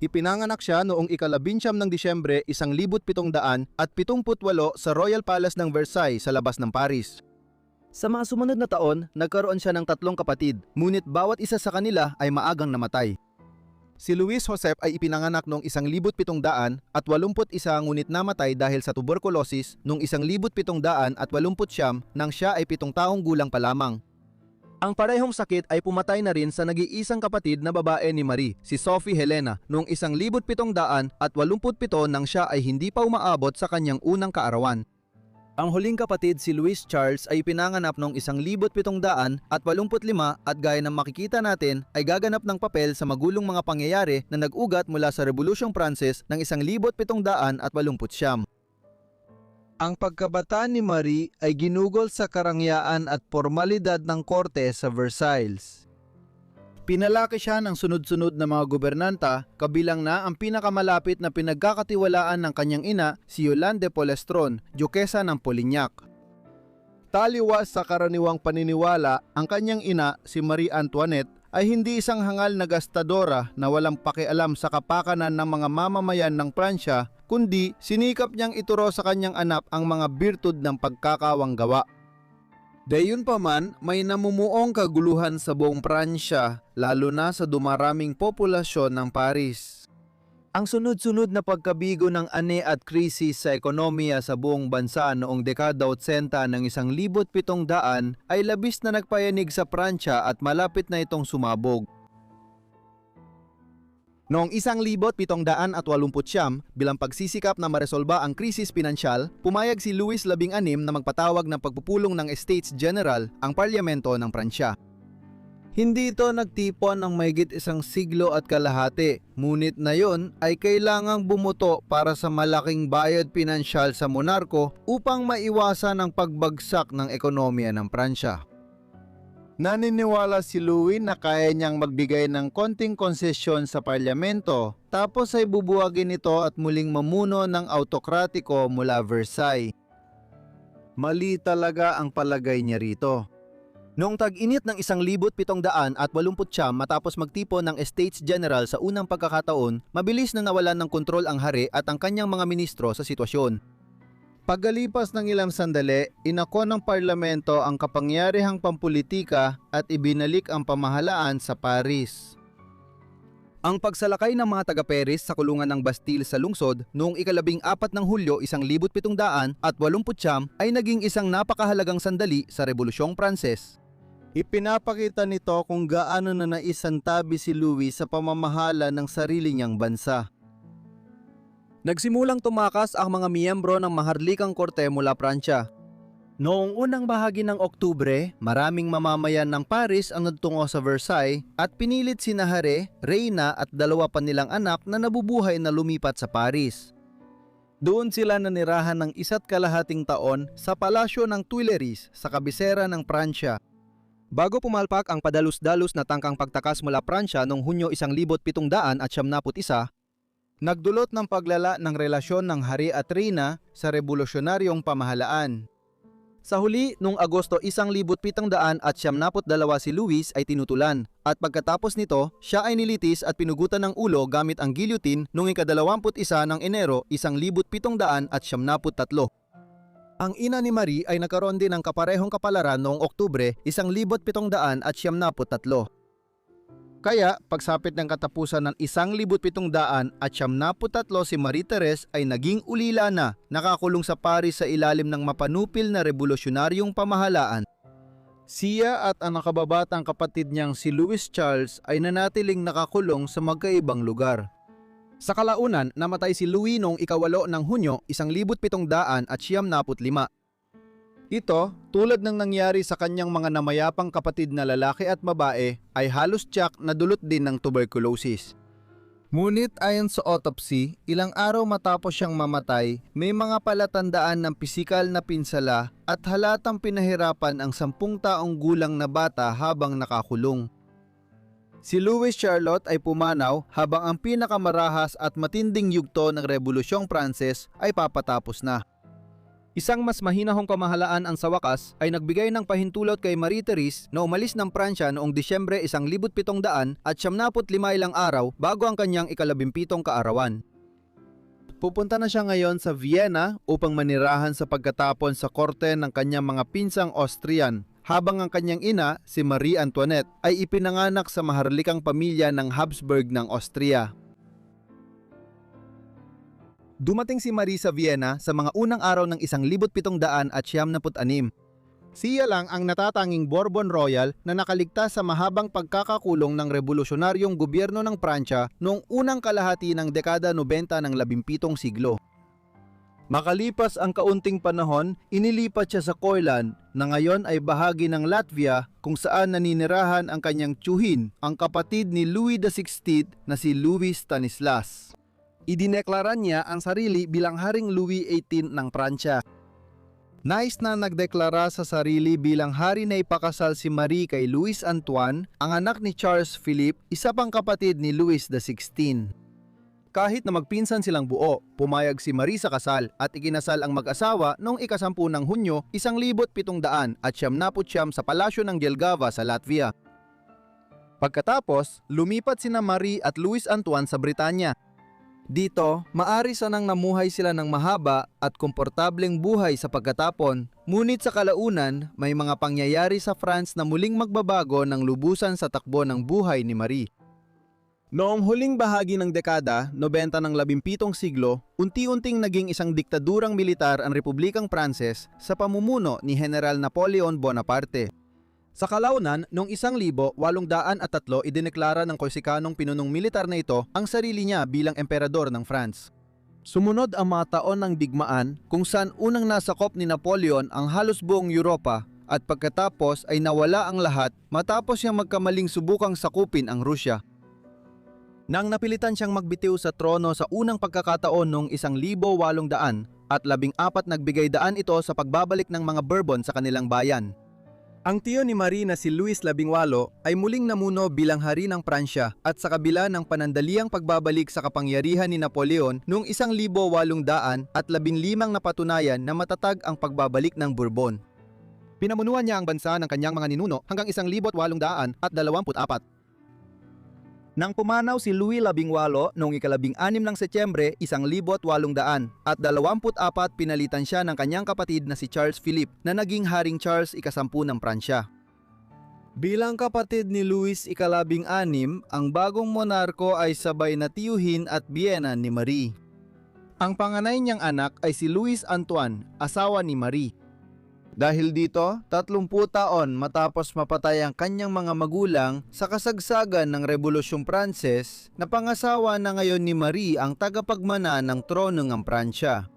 Ipinanganak siya noong ika-19 ng Disyembre 1778 sa Royal Palace ng Versailles sa labas ng Paris. Sa mga sumunod na taon, nagkaroon siya ng 3 kapatid, ngunit bawat isa sa kanila ay maagang namatay. Si Louis Joseph ay ipinanganak noong 1781 ngunit namatay dahil sa tuberculosis noong 1789 nang siya ay 7 taong gulang pa lamang. Ang parehong sakit ay pumatay na rin sa nag-iisang kapatid na babae ni Marie, si Sophie Helena, noong 1787 nang siya ay hindi pa umaabot sa kanyang unang kaarawan. Ang huling kapatid si Louis Charles ay pinanganap noong 1785 at gaya ng makikita natin ay gaganap ng papel sa magulong mga pangyayari na nag-ugat mula sa Rebolusyong Pranses ng 1789. Ang pagkabata ni Marie ay ginugol sa karangyaan at formalidad ng korte sa Versailles. Pinalaki siya ng sunod-sunod na mga gobernanta, kabilang na ang pinakamalapit na pinagkakatiwalaan ng kanyang ina, si Yolande de Polestron, Duquesa ng Polignac. Taliwas sa karaniwang paniniwala, ang kanyang ina, si Marie Antoinette, ay hindi isang hangal na gastadora na walang pakialam sa kapakanan ng mga mamamayan ng Pransya, kundi sinikap niyang ituro sa kanyang anak ang mga birtud ng pagkakawanggawa. Gayunpaman, may namumuong kaguluhan sa buong Pransya, lalo na sa dumaraming populasyon ng Paris. Ang sunod-sunod na pagkabigo ng ane at krisis sa ekonomiya sa buong bansa noong dekada 80 ng 1700 ay labis na nagpayanig sa Pransya at malapit na itong sumabog. Noong 1789 bilang pagsisikap na maresolba ang krisis pinansyal, pumayag si Louis XVI na magpatawag ng pagpupulong ng Estates General ang parlamento ng Pransya. Hindi ito nagtipon ng mahigit isang siglo at kalahati, ngunit na yon ay kailangang bumuto para sa malaking bayad pinansyal sa monarko upang maiwasan ang pagbagsak ng ekonomiya ng Pransya. Naniniwala si Louis na kaya niyang magbigay ng konting konsesyon sa parlamento, tapos ay bubuwagin ito at muling mamuno ng autokratiko mula Versailles. Mali talaga ang palagay niya rito. Noong tag-init ng 1789 matapos magtipon ng Estates General sa unang pagkakataon, mabilis na nawalan ng kontrol ang hari at ang kanyang mga ministro sa sitwasyon. Pagkalipas ng ilang sandali, inako ng parlamento ang kapangyarihang pampulitika at ibinalik ang pamahalaan sa Paris. Ang pagsalakay ng mga taga-Paris sa kulungan ng Bastille sa lungsod noong ika-14 ng Hulyo 1789 ay naging isang napakahalagang sandali sa Rebolusyong Pranses. Ipinapakita nito kung gaano na naisantabi si Louis sa pamamahala ng sarili niyang bansa. Nagsimulang tumakas ang mga miyembro ng maharlikang korte mula Pransya. Noong unang bahagi ng Oktubre, maraming mamamayan ng Paris ang nagtungo sa Versailles at pinilit sina Hari, Reyna at dalawa pa nilang anak na nabubuhay na lumipat sa Paris. Doon sila nanirahan ng 1.5 taon sa palasyo ng Tuileries sa kabisera ng Pransya. Bago pumalpak ang padalus-dalus na tangkang pagtakas mula Pransya noong Hunyo 1771, nagdulot ng paglala ng relasyon ng hari at reyna sa revolusyonaryong pamahalaan. Sa huli, noong Agosto 1772 si Louis ay tinutulan at pagkatapos nito, siya ay nilitis at pinugutan ng ulo gamit ang guillotine noong ika-21 ng Enero 1773. Ang ina ni Marie ay nagkaroon din ng kaparehong kapalaran noong Oktubre 1773. Kaya, pagsapit ng katapusan ng 1773 si Marie Therese ay naging ulila na, nakakulong sa Paris sa ilalim ng mapanupil na revolusyonaryong pamahalaan. Siya at ang nakababatang kapatid niyang si Louis Charles ay nanatiling nakakulong sa magkaibang lugar. Sa kalaunan, namatay si Louis noong ika-8 ng Hunyo 1775. Ito, tulad ng nangyari sa kanyang mga namayapang kapatid na lalaki at babae, ay halos tiyak na dulot din ng tuberculosis. Ngunit ayon sa autopsy, ilang araw matapos siyang mamatay, may mga palatandaan ng pisikal na pinsala at halatang pinahirapan ang 10 taong gulang na bata habang nakakulong. Si Louis Charlotte ay pumanaw habang ang pinakamarahas at matinding yugto ng Rebolusyong Pranses ay papatapos na. Isang mas mahinahong pamahalaan ang sa wakas ay nagbigay ng pahintulot kay Marie Therese na umalis ng Pransya noong Disyembre 1775 ilang araw bago ang kanyang ika-17 kaarawan. Pupunta na siya ngayon sa Vienna upang manirahan sa pagkatapon sa korte ng kanyang mga pinsang Austrian, habang ang kanyang ina, si Marie Antoinette, ay ipinanganak sa maharlikang pamilya ng Habsburg ng Austria. Dumating si Marie sa Vienna sa mga unang araw ng 1776. Siya lang ang natatanging Bourbon Royal na nakaligtas sa mahabang pagkakakulong ng revolusyonaryong gobyerno ng Pransya noong unang kalahati ng dekada 90 ng 17 siglo. Makalipas ang kaunting panahon, inilipat siya sa Courland na ngayon ay bahagi ng Latvia kung saan naninirahan ang kanyang tiyuhin, ang kapatid ni Louis XVI na si Louis Stanislas. Idineklara niya ang sarili bilang Haring Louis XVIII ng Pransya. Nais na nagdeklara sa sarili bilang hari na ipakasal si Marie kay Louis Antoine, ang anak ni Charles Philippe, isa pang kapatid ni Louis XVI. Kahit na magpinsan silang buo, pumayag si Marie sa kasal at ikinasal ang mag-asawa noong ika-10 ng Hunyo 1779 sa palasyo ng Jelgava sa Latvia. Pagkatapos, lumipat sina Marie at Louis Antoine sa Britanya. Dito, maari sanang namuhay sila ng mahaba at komportableng buhay sa pagkatapon, ngunit sa kalaunan, may mga pangyayari sa France na muling magbabago ng lubusan sa takbo ng buhay ni Marie. Noong huling bahagi ng dekada, 90 ng 17 siglo, unti-unting naging isang diktadurang militar ang Republikang Pranses sa pamumuno ni General Napoleon Bonaparte. Sa kalaunan, noong 1803 idineklara ng Korsikanong pinunong militar na ito ang sarili niya bilang emperador ng France. Sumunod ang mga taon ng digmaan kung saan unang nasakop ni Napoleon ang halos buong Europa at pagkatapos ay nawala ang lahat matapos niyang magkamaling subukang sakupin ang Rusya. Nang napilitan siyang magbitiw sa trono sa unang pagkakataon noong 1800 at 14 nagbigay daan ito sa pagbabalik ng mga Bourbon sa kanilang bayan. Ang tiyo ni Marie na si Louis XVIII ay muling namuno bilang hari ng Pransya at sa kabila ng panandaliang pagbabalik sa kapangyarihan ni Napoleon noong 1815 napatunayan na matatag ang pagbabalik ng Bourbon. Pinamunuan niya ang bansa ng kanyang mga ninuno hanggang 1824. Nang pumanaw si Louis XVIII noong ika-16 ng Setyembre 1824 pinalitan siya ng kanyang kapatid na si Charles Philippe na naging Haring Charles ika-10 ng Pransya. Bilang kapatid ni Louis ika-16, ang bagong monarko ay sabay na tiyuhin at biyena ni Marie. Ang panganay niyang anak ay si Louis Antoine, asawa ni Marie. Dahil dito, 30 taon matapos mapatay ang kanyang mga magulang sa kasagsagan ng Rebolusyong Pranses, napangasawa na ngayon ni Marie ang tagapagmana ng trono ng Pransya.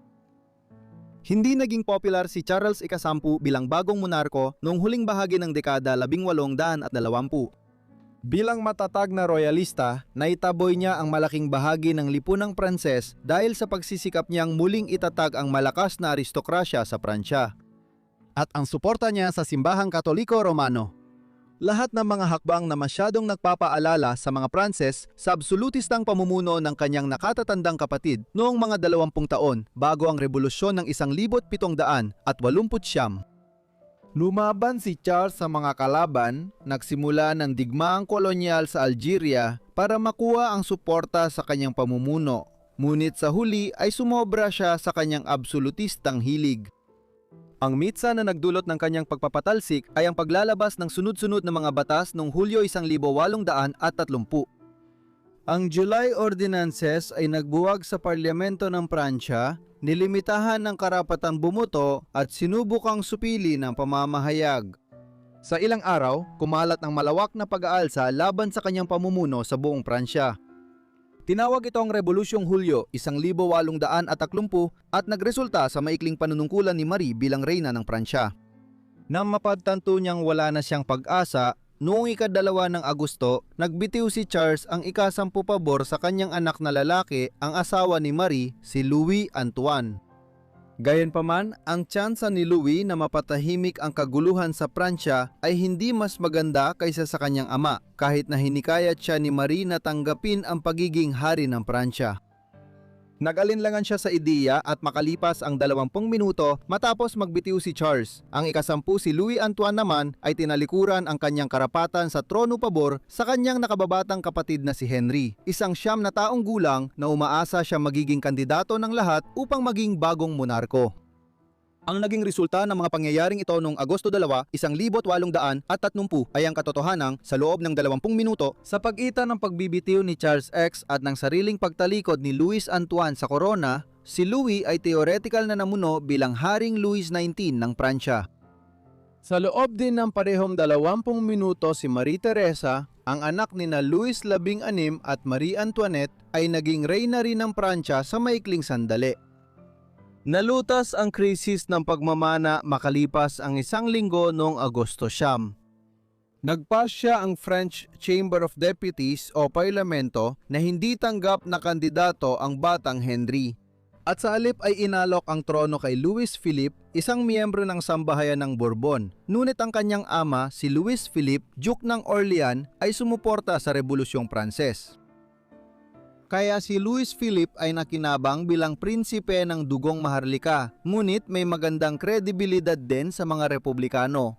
Hindi naging popular si Charles ika-10 bilang bagong monarko noong huling bahagi ng dekada 1820. Bilang matatag na royalista, naitaboy niya ang malaking bahagi ng lipunang Pranses dahil sa pagsisikap niyang muling itatag ang malakas na aristokrasya sa Pransya at ang suporta niya sa simbahang Katoliko Romano. Lahat ng mga hakbang na masyadong nagpapaalala sa mga Pranses sa absolutistang pamumuno ng kanyang nakatatandang kapatid noong mga 20 taon bago ang rebolusyon ng 1789. Lumaban si Charles sa mga kalaban, nagsimula ng digmaang kolonyal sa Algeria para makuha ang suporta sa kanyang pamumuno. Ngunit sa huli ay sumobra siya sa kanyang absolutistang hilig. Ang mitsa na nagdulot ng kanyang pagpapatalsik ay ang paglalabas ng sunod-sunod na mga batas noong Hulyo 1830. Ang July Ordinances ay nagbuwag sa parlamento ng Pransya, nilimitahan ng karapatan bumuto at sinubukang supili ng pamamahayag. Sa ilang araw, kumalat ang malawak na pag-aalsa laban sa kanyang pamumuno sa buong Pransya. Tinawag itong Rebolusyong Hulyo 1830 at nagresulta sa maikling panunungkulan ni Marie bilang reyna ng Pransya. Nang mapagtanto niyang wala na siyang pag-asa, noong ika-2 ng Agosto, nagbitiw si Charles ang ika-10 pabor sa kanyang anak na lalaki, ang asawa ni Marie, si Louis Antoine. Gayunpaman, ang tsansa ni Louis na mapatahimik ang kaguluhan sa Pransya ay hindi mas maganda kaysa sa kanyang ama, kahit na hinikayat siya ni Marie na tanggapin ang pagiging hari ng Pransya. Nag-alinlangan siya sa ideya at makalipas ang 20 minuto matapos magbitiw si Charles. Ang ika-10 si Louis Antoine naman ay tinalikuran ang kanyang karapatan sa trono pabor sa kanyang nakababatang kapatid na si Henry, isang 9 na taong gulang na umaasa siya magiging kandidato ng lahat upang maging bagong monarko. Ang naging resulta ng mga pangyayaring ito noong Agosto 2, 1830 ay ang katotohanang sa loob ng 20 minuto sa pagitan ng pagbibitiw ni Charles X at ng sariling pagtalikod ni Louis Antoine sa korona, si Louis ay theoretical na namuno bilang Haring Louis XIX ng Pransya. Sa loob din ng parehong 20 minuto si Marie Teresa, ang anak ni na Louis XVI at Marie Antoinette ay naging reyna rin ng Pransya sa maikling sandali. Nalutas ang krisis ng pagmamana makalipas ang 1 linggo noong Agosto 9. Nagpasya ang French Chamber of Deputies o Parlamento na hindi tanggap na kandidato ang batang Henry. At sa halip ay inalok ang trono kay Louis Philippe, isang miyembro ng sambahayan ng Bourbon. Ngunit ang kanyang ama, si Louis Philippe, Duke ng Orleans, ay sumuporta sa Rebolusyong Pranses. Kaya si Louis Philippe ay nakinabang bilang prinsipe ng dugong Maharlika, ngunit may magandang kredibilidad din sa mga Republikano.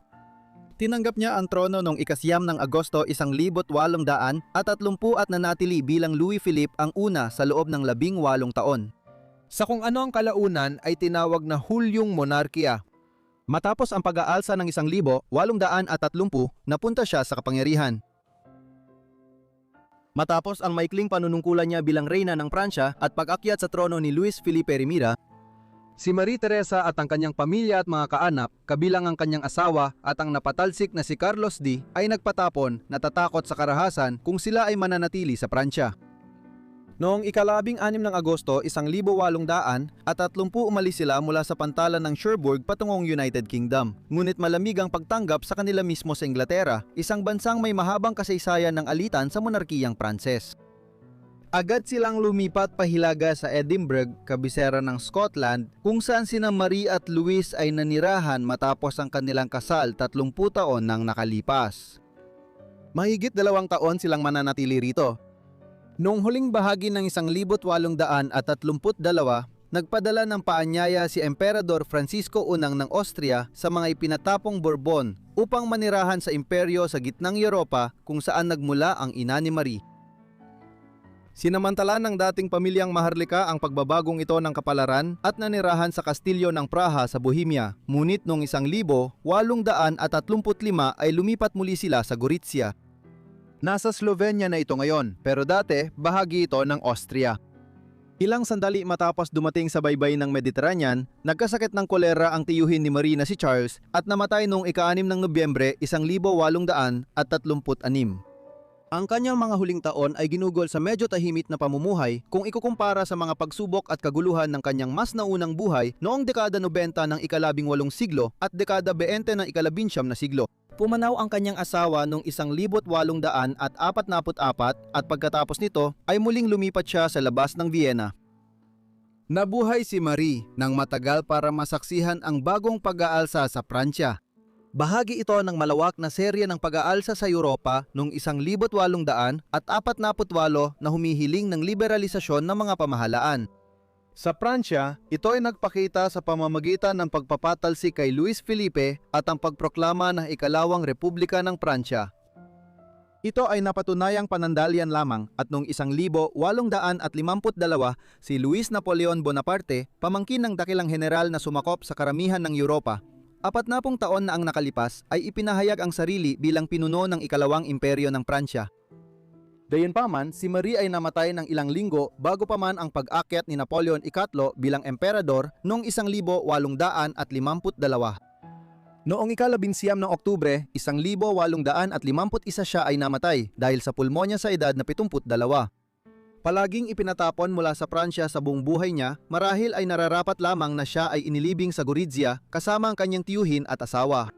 Tinanggap niya ang trono noong 9 ng Agosto 1830 at nanatili bilang Louis Philippe ang una sa loob ng 18 taon. Sa kung ano ang kalaunan ay tinawag na Hulyong Monarkiya. Matapos ang pag-aalsa ng 1830, napunta siya sa kapangyarihan. Matapos ang maikling panunungkulan niya bilang reyna ng Pransya at pag-akyat sa trono ni Luis Felipe Remira, si Marie Teresa at ang kanyang pamilya at mga kaanak, kabilang ang kanyang asawa at ang napatalsik na si Carlos D, ay nagpatapon, natatakot sa karahasan kung sila ay mananatili sa Pransya. Noong ika-6 ng Agosto 1830 umalis sila mula sa pantalan ng Cherbourg patungong United Kingdom. Ngunit malamig ang pagtanggap sa kanila mismo sa Inglaterra, isang bansang may mahabang kasaysayan ng alitan sa monarkiyang Pranses. Agad silang lumipat pahilaga sa Edinburgh, kabisera ng Scotland, kung saan sina Marie at Louis ay nanirahan matapos ang kanilang kasal 30 taon nang nakalipas. Mahigit 2 taon silang mananatili rito. Noong huling bahagi ng 1832, nagpadala ng paanyaya si Emperador Francisco I ng Austria sa mga ipinatapong Bourbon upang manirahan sa imperyo sa gitnang Europa kung saan nagmula ang ina ni Marie. Sinamantala ng dating pamilyang Maharlika ang pagbabagong ito ng kapalaran at nanirahan sa Kastilyo ng Praha sa Bohemia. Ngunit noong 1835 ay lumipat muli sila sa Gorizia. Nasa Slovenia na ito ngayon, pero dati bahagi ito ng Austria. Ilang sandali matapos dumating sa baybay ng Mediterranean, nagkasakit ng kolera ang tiyuhin ni Marie na si Charles at namatay noong ika-6 ng Nobyembre 1836. Ang kanyang mga huling taon ay ginugol sa medyo tahimik na pamumuhay kung ikukumpara sa mga pagsubok at kaguluhan ng kanyang mas naunang buhay noong dekada 90 ng ika-18 siglo at dekada 20 ng ika-19 na siglo. Pumanaw ang kanyang asawa noong 1844 at pagkatapos nito ay muling lumipat siya sa labas ng Vienna. Nabuhay si Marie nang matagal para masaksihan ang bagong pag-aalsa sa Pransya. Bahagi ito ng malawak na serye ng pag-aalsa sa Europa noong 1848 na humihiling ng liberalisasyon ng mga pamahalaan. Sa Pransya, ito ay nagpakita sa pamamagitan ng pagpapatalsik kay Luis Felipe at ang pagproklama ng ikalawang Republika ng Pransya. Ito ay napatunayang panandalian lamang at noong 1852, si Luis Napoleon Bonaparte, pamangkin ng dakilang general na sumakop sa karamihan ng Europa, 40 taon na ang nakalipas ay ipinahayag ang sarili bilang pinuno ng ikalawang imperyo ng Pransya. Gayunpaman, si Marie ay namatay ng ilang linggo bago pa man ang pag-akyat ni Napoleon III bilang emperador noong 1852. Noong ika-11 ng Oktubre, 1851 siya ay namatay dahil sa pulmonya sa edad na 72. Palaging ipinatapon mula sa Pransya sa buong buhay niya, marahil ay nararapat lamang na siya ay inilibing sa Gorizia kasama ang kanyang tiyuhin at asawa.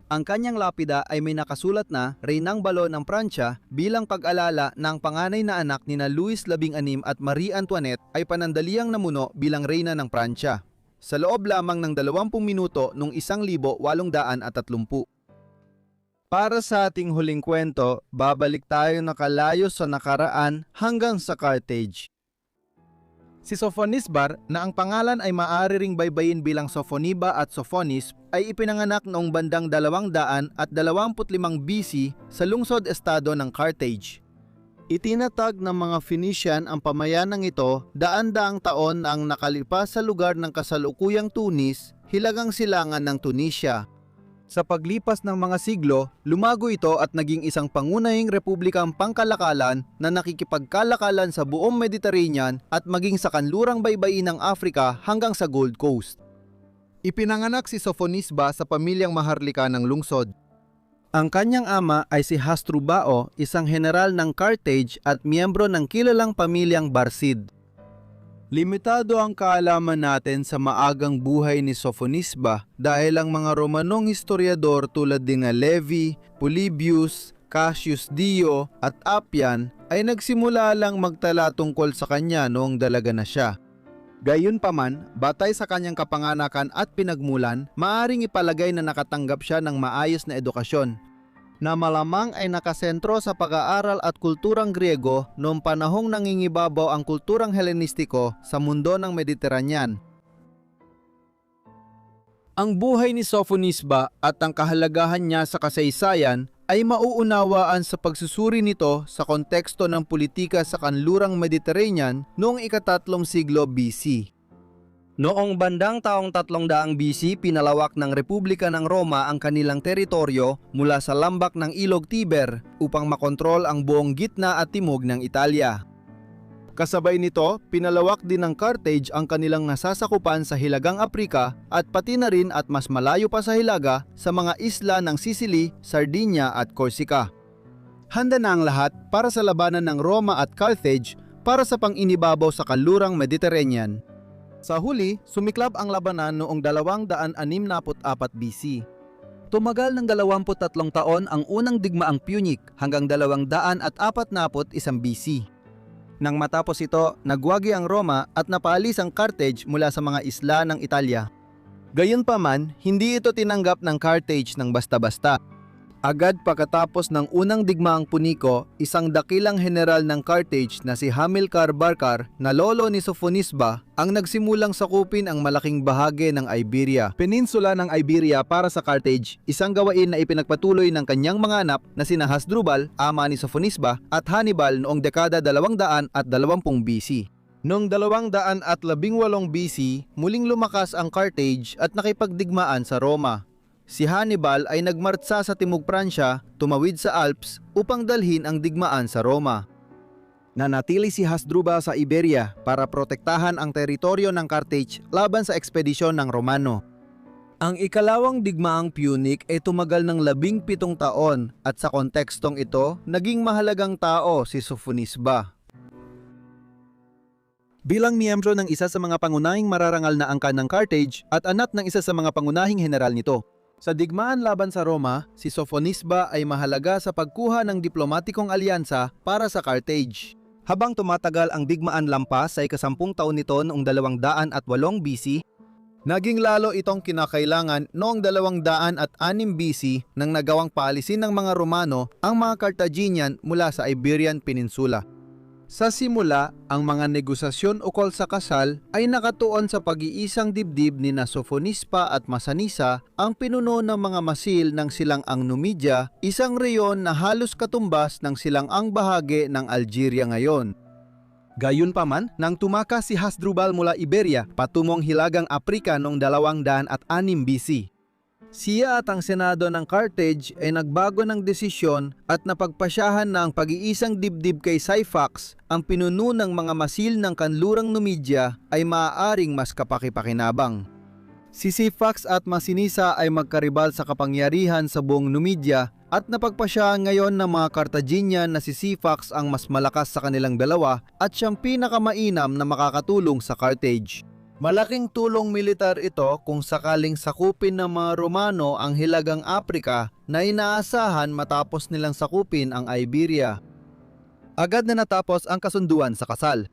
Ang kanyang lapida ay may nakasulat na Reynang Balon ng Pransya bilang pag-alala na ang panganay na anak ni na Louis XVI at Marie Antoinette ay panandaliang namuno bilang reyna ng Pransya. Sa loob lamang ng 20 minuto noong 1830. Para sa ating huling kwento, babalik tayo nakalayo sa nakaraan hanggang sa Carthage. Si Sophonisbar, na ang pangalan ay maaari ring baybayin bilang Sophoniba at Sophonis, ay ipinanganak noong bandang 225 BC sa lungsod-estado ng Carthage. Itinatag ng mga Phoenician ang pamayanang ito daan-daang taon na ang nakalipas sa lugar ng kasalukuyang Tunis, hilagang silangan ng Tunisia. Sa paglipas ng mga siglo, lumago ito at naging isang pangunahing republikang pangkalakalan na nakikipagkalakalan sa buong Mediterranean at maging sa kanlurang baybayin ng Africa hanggang sa Gold Coast. Ipinanganak si Sophonisba sa pamilyang Maharlika ng lungsod. Ang kanyang ama ay si Hasdrubao, isang general ng Carthage at miyembro ng kilalang pamilyang Barcid. Limitado ang kaalaman natin sa maagang buhay ni Sophonisba dahil ang mga Romanong historiador tulad ni Livy, Polybius, Cassius Dio at Appian ay nagsimula lang magtala tungkol sa kanya noong dalaga na siya. Gayunpaman, batay sa kanyang kapanganakan at pinagmulan, maaring ipalagay na nakatanggap siya ng maayos na edukasyon, na malamang ay nakasentro sa pag-aaral at kulturang Griego noong panahong nangingibabaw ang kulturang Helenistiko sa mundo ng Mediterranean. Ang buhay ni Sophonisba at ang kahalagahan niya sa kasaysayan ay mauunawaan sa pagsusuri nito sa konteksto ng politika sa kanlurang Mediterranean noong ika-3 siglo BC. Noong bandang taong 300 BC, pinalawak ng Republika ng Roma ang kanilang teritoryo mula sa lambak ng Ilog Tiber upang makontrol ang buong gitna at timog ng Italia. Kasabay nito, pinalawak din ng Carthage ang kanilang nasasakupan sa Hilagang Aprika at pati na rin at mas malayo pa sa Hilaga sa mga isla ng Sicily, Sardinia at Corsica. Handa na ang lahat para sa labanan ng Roma at Carthage para sa pang-inibabaw sa kanlurang Mediterranean. Sa huli, sumiklab ang labanan noong 264 BC. Tumagal ng 23 taon ang unang digmaang Punic hanggang 241 BC. Nang matapos ito, nagwagi ang Roma at napaalis ang Carthage mula sa mga isla ng Italia. Gayunpaman, hindi ito tinanggap ng Carthage ng basta-basta. Agad pagkatapos ng unang digmaang Puniko, isang dakilang general ng Carthage na si Hamilcar Barcar na lolo ni Sophonisba ang nagsimulang sakupin ang malaking bahagi ng Iberia. Peninsula ng Iberia para sa Carthage, isang gawain na ipinagpatuloy ng kanyang mga anak na sina Hasdrubal, ama ni Sophonisba, at Hannibal noong dekada 220 BC. Noong 218 BC, muling lumakas ang Carthage at nakipagdigmaan sa Roma. Si Hannibal ay nagmartsa sa Timog Pransya, tumawid sa Alps upang dalhin ang digmaan sa Roma. Nanatili si Hasdrubal sa Iberia para protektahan ang teritoryo ng Carthage laban sa ekspedisyon ng Romano. Ang ikalawang digmaang Punic ay tumagal ng 17 taon at sa kontekstong ito, naging mahalagang tao si Sophonisba. Bilang miyembro ng isa sa mga pangunahing mararangal na angkan ng Carthage at anak ng isa sa mga pangunahing general nito. Sa digmaan laban sa Roma, si Sophonisba ay mahalaga sa pagkuha ng diplomatikong alyansa para sa Carthage. Habang tumatagal ang digmaan lampas sa ika-10 taon nito noong 208 BC, naging lalo itong kinakailangan noong 206 BC nang nagawang paalisin ng mga Romano ang mga Carthaginian mula sa Iberian Peninsula. Sa simula, ang mga negosasyon ukol sa kasal ay nakatuon sa pag-iisang dibdib ni Sophonisba at Masanisa, ang pinuno ng mga masil ng Silangang Numidia, isang reyon na halos katumbas ng silangang bahagi ng Algeria ngayon. Gayunpaman, nang tumakas si Hasdrubal mula Iberia patungong Hilagang Aprika noong 206 BC. Siya at ang Senado ng Carthage ay nagbago ng desisyon at napagpasyahan na ang pag-iisang dibdib kay Syphax, ang pinuno ng mga masil ng kanlurang Numidia, ay maaaring mas kapakipakinabang. Si Syphax at Masinisa ay magkaribal sa kapangyarihan sa buong Numidia at napagpasyahan ngayon ng mga Carthaginian na si Syphax ang mas malakas sa kanilang dalawa at siyang pinakamainam na makakatulong sa Carthage. Malaking tulong militar ito kung sakaling sakupin ng mga Romano ang Hilagang Aprika na inaasahan matapos nilang sakupin ang Iberia. Agad na natapos ang kasunduan sa kasal.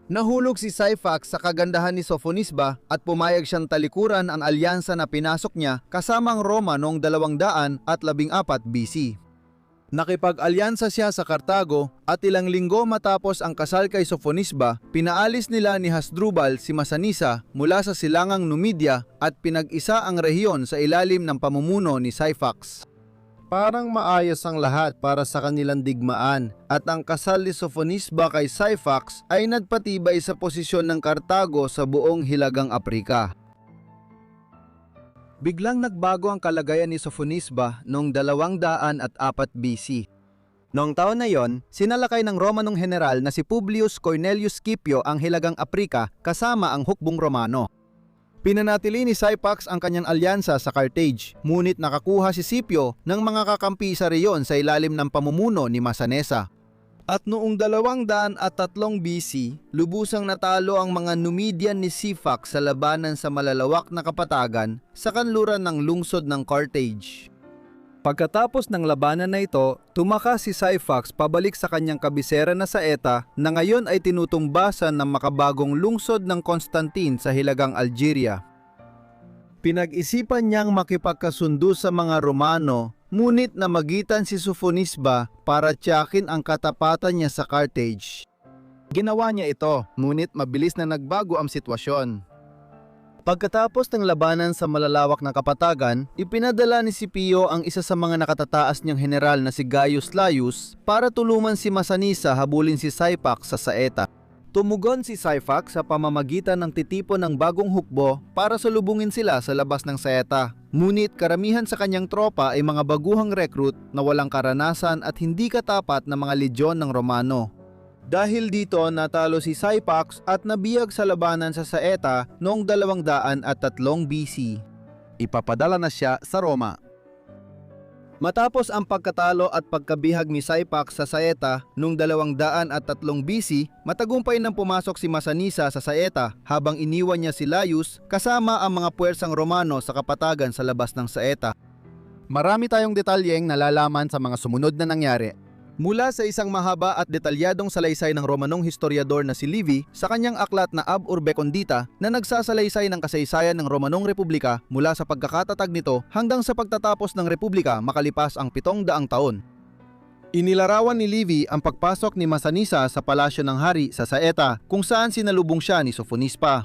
Nahulog si Syphax sa kagandahan ni Sophonisba at pumayag siyang talikuran ang alyansa na pinasok niya kasama ang Roma noong 214 BC. Nakipag-alyansa siya sa Cartago at ilang linggo matapos ang kasal kay Sophonisba, pinaalis nila ni Hasdrubal si Masanisa mula sa Silangang Numidia at pinag-isa ang rehiyon sa ilalim ng pamumuno ni Syphax. Parang maayos ang lahat para sa kanilang digmaan at ang kasal ni Sophonisba kay Syphax ay nagpatibay sa posisyon ng Cartago sa buong Hilagang Aprika. Biglang nagbago ang kalagayan ni Sophonisba noong 204 BC. Noong taon na yon, sinalakay ng Romanong general na si Publius Cornelius Scipio ang Hilagang Aprika kasama ang hukbong Romano. Pinanatili ni Syphax ang kanyang alyansa sa Carthage, ngunit nakakuha si Scipio ng mga kakampi sa reyon sa ilalim ng pamumuno ni Masanesa. At noong 203 BC, lubusang natalo ang mga Numidian ni Syphax sa labanan sa malalawak na kapatagan sa kanluran ng lungsod ng Carthage. Pagkatapos ng labanan na ito, tumakas si Syphax pabalik sa kanyang kabisera na Saeta na ngayon ay tinutumbasan ng makabagong lungsod ng Constantine sa hilagang Algeria. Pinag-isipan niyang makipagkasundo sa mga Romano, ngunit namagitan si Sophonisba para tiyakin ang katapatan niya sa Carthage. Ginawa niya ito, ngunit mabilis na nagbago ang sitwasyon. Pagkatapos ng labanan sa malalawak na kapatagan, ipinadala ni Scipio ang isa sa mga nakatataas niyang general na si Gaius Laius para tulungan si Masanisa habulin si Syphax sa Saeta. Tumugon si Syphax sa pamamagitan ng titipon ng bagong hukbo para salubungin sila sa labas ng Saeta. Ngunit karamihan sa kanyang tropa ay mga baguhang recruit na walang karanasan at hindi katapat na mga legion ng Romano. Dahil dito natalo si Syphax at nabiyag sa labanan sa Saeta noong 203 BC. Ipapadala na siya sa Roma. Matapos ang pagkatalo at pagkabihag ni Syphax sa Saeta noong 203 BC, matagumpay nang pumasok si Masanisa sa Saeta habang iniwan niya si Laius kasama ang mga puwersang Romano sa kapatagan sa labas ng Saeta. Marami tayong detalyeng nalalaman sa mga sumunod na nangyari. Mula sa isang mahaba at detalyadong salaysay ng Romanong historiador na si Livy sa kanyang aklat na Ab Urbe Condita na nagsasalaysay ng kasaysayan ng Romanong Republika mula sa pagkakatatag nito hanggang sa pagtatapos ng Republika makalipas ang 700 taon. Inilarawan ni Livy ang pagpasok ni Masanisa sa palasyo ng hari sa Saeta kung saan sinalubong siya ni Sophonisba.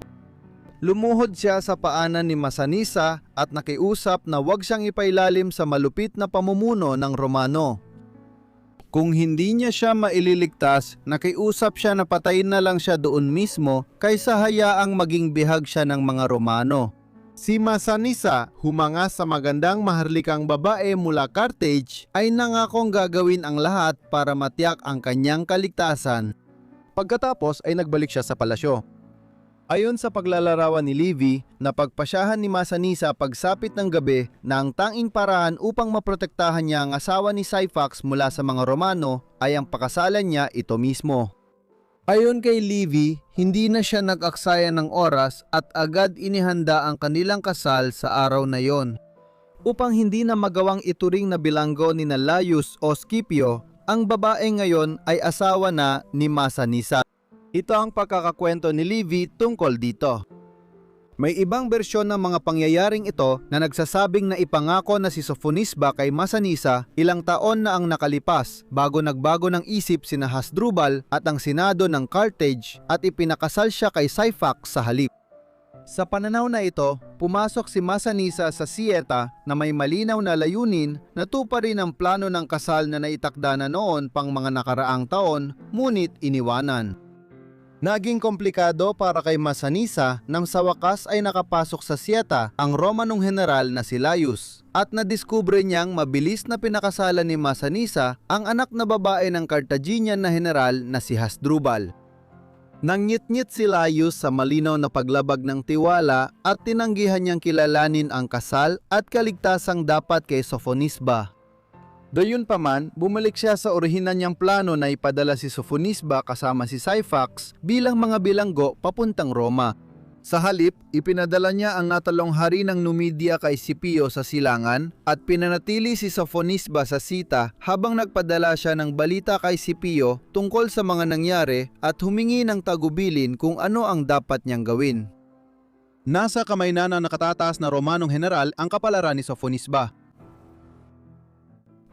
Lumuhod siya sa paanan ni Masanisa at nakiusap na huwag siyang ipailalim sa malupit na pamumuno ng Romano. Kung hindi niya siya maililigtas, nakiusap siya na patayin na lang siya doon mismo kaysa hayaang maging bihag siya ng mga Romano. Si Masanisa, humanga sa magandang maharlikang babae mula Carthage, ay nangakong gagawin ang lahat para matiyak ang kanyang kaligtasan. Pagkatapos ay nagbalik siya sa palasyo. Ayon sa paglalarawan ni Livy, napagpasyahan ni Masanisa pagsapit ng gabi na ang tanging paraan upang maprotektahan niya ang asawa ni Syphax mula sa mga Romano ay ang pakasalan niya ito mismo. Ayon kay Livy, hindi na siya nag-aksaya ng oras at agad inihanda ang kanilang kasal sa araw na yon. Upang hindi na magawang ituring na bilanggo ni Laius o Scipio, ang babae ngayon ay asawa na ni Masanisa. Ito ang pagkakakwento ni Livy tungkol dito. May ibang bersyon ng mga pangyayaring ito na nagsasabing na ipangako na si Sophonisba kay Masanisa ilang taon na ang nakalipas bago nagbago ng isip sina Hasdrubal at ang Senado ng Carthage at ipinakasal siya kay Syphax sa halip. Sa pananaw na ito, pumasok si Masanisa sa Saeta na may malinaw na layunin na tuparin ang plano ng kasal na naitakda na noon pang mga nakaraang taon, ngunit iniwanan. Naging komplikado para kay Masanisa nang sa wakas ay nakapasok sa Saeta ang Romanong general na si Laius at nadiskubre niyang mabilis na pinakasalan ni Masanisa ang anak na babae ng Carthaginian na general na si Hasdrubal. Nangyit-ngit si Laius sa malinaw na paglabag ng tiwala at tinanggihan niyang kilalanin ang kasal at kaligtasang dapat kay Sophonisba. Gayunpaman, bumalik siya sa orihinal niyang plano na ipadala si Sophonisba kasama si Syphax bilang mga bilanggo papuntang Roma. Sa halip, ipinadala niya ang natalong hari ng Numidia kay Scipio sa silangan at pinanatili si Sophonisba sa Sita habang nagpadala siya ng balita kay Scipio tungkol sa mga nangyari at humingi ng tagubilin kung ano ang dapat niyang gawin. Nasa kamay na ng nakatataas na Romanong general ang kapalaran ni Sophonisba.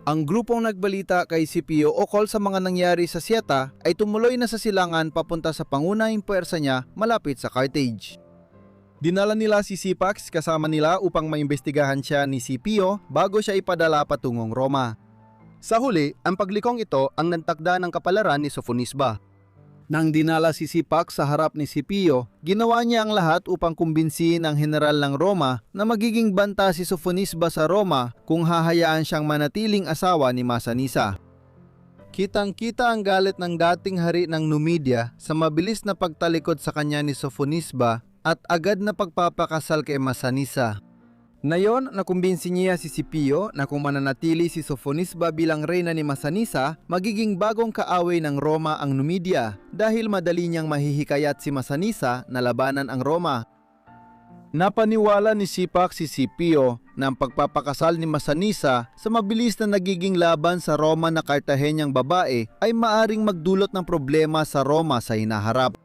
Ang grupong nagbalita kay Scipio ukol sa mga nangyari sa Saeta ay tumuloy na sa silangan papunta sa pangunahing puwersa niya malapit sa Carthage. Dinala nila si Syphax kasama nila upang maimbestigahan siya ni Scipio bago siya ipadala patungong Roma. Sa huli, ang paglikong ito ang nagtakda ng kapalaran ni Sophonisba. Nang dinala si Syphax sa harap ni Scipio, ginawa niya ang lahat upang kumbinsihin ang general ng Roma na magiging banta si Sophonisba sa Roma kung hahayaan siyang manatiling asawa ni Masanisa. Kitang-kita ang galit ng dating hari ng Numidia sa mabilis na pagtalikod sa kanya ni Sophonisba at agad na pagpapakasal kay Masanisa. Ngayon, nakumbinsi niya si Scipio na kung mananatili si Sophonisba bilang reyna ni Masanisa, magiging bagong kaaway ng Roma ang Numidia dahil madali niyang mahihikayat si Masanisa na labanan ang Roma. Napaniwala ni Sipak si Scipio na ang pagpapakasal ni Masanisa sa mabilis na nagiging laban sa Roma na Cartagenyang babae ay maaring magdulot ng problema sa Roma sa hinaharap.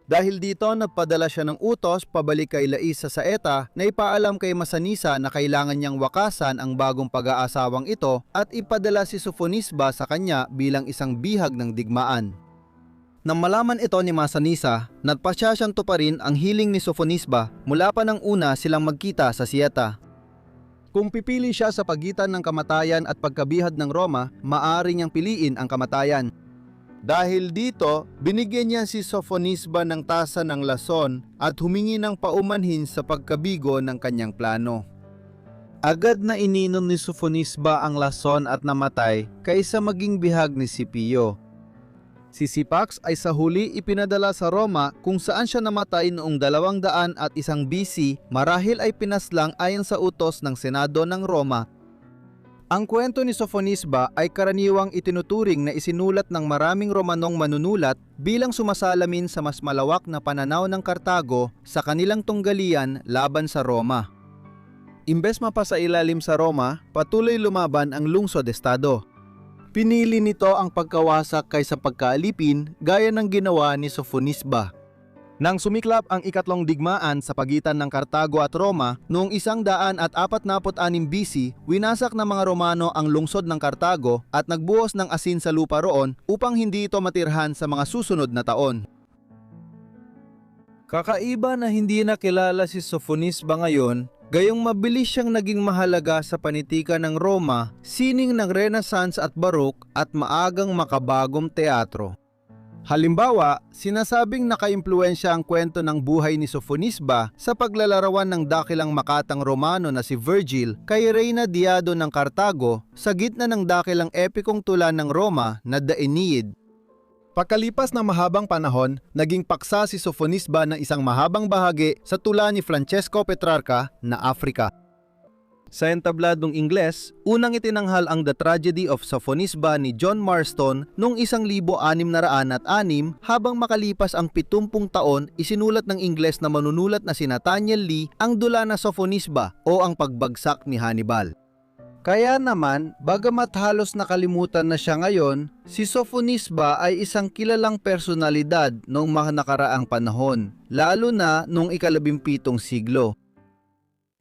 Dahil dito, nagpadala siya ng utos pabalik kay Laisa sa Saeta na ipaalam kay Masanisa na kailangan niyang wakasan ang bagong pag-aasawang ito at ipadala si Sofonisba sa kanya bilang isang bihag ng digmaan. Nang malaman ito ni Masanisa, nagpasya siyang tuparin ang hiling ni Sofonisba mula pa nang una silang magkita sa Sieta. Kung pipili siya sa pagitan ng kamatayan at pagkabihag ng Roma, maaari niyang piliin ang kamatayan. Dahil dito, binigyan niya si Sofonisba ng tasa ng lason at humingi ng paumanhin sa pagkabigo ng kanyang plano. Agad na ininom ni Sofonisba ang lason at namatay kaysa maging bihag ni Scipio. Si Sipax ay sa huli ipinadala sa Roma kung saan siya namatay noong 201 BC, marahil ay pinaslang ayon sa utos ng Senado ng Roma. Ang kwento ni Sofonisba ay karaniwang itinuturing na isinulat ng maraming Romanong manunulat bilang sumasalamin sa mas malawak na pananaw ng Kartago sa kanilang tunggalian laban sa Roma. Imbes mapasailalim sa Roma, patuloy lumaban ang lungsod-estado. Pinili nito ang pagkawasak kaysa pagkaalipin gaya ng ginawa ni Sofonisba. Nang sumiklap ang ikatlong digmaan sa pagitan ng Kartago at Roma noong 146 BC, winasak ng mga Romano ang lungsod ng Kartago at nagbuhos ng asin sa lupa roon upang hindi ito matirhan sa mga susunod na taon. Kakaiba na hindi nakilala si Sofonisba ngayon, gayong mabilis siyang naging mahalaga sa panitikan ng Roma, sining ng Renaissance at Baroque at maagang makabagong teatro. Halimbawa, sinasabing nakaimpluwensya ang kwento ng buhay ni Sofonisba sa paglalarawan ng dakilang makatang Romano na si Virgil kay Reyna Diado ng Kartago sa gitna ng dakilang epikong tula ng Roma na The Aeneid. Pagkalipas ng mahabang panahon, naging paksa si Sofonisba ng isang mahabang bahagi sa tula ni Francesco Petrarca na Africa. Sa entabladong Ingles, unang itinanghal ang The Tragedy of Sofonisba ni John Marston noong 1606 habang makalipas ang 70 taon, isinulat ng Ingles na manunulat na si Nathaniel Lee ang dula na Sofonisba o ang pagbagsak ni Hannibal. Kaya naman, bagamat halos nakalimutan na siya ngayon, si Sofonisba ay isang kilalang personalidad noong mga nakaraang panahon, lalo na noong ika-17 siglo.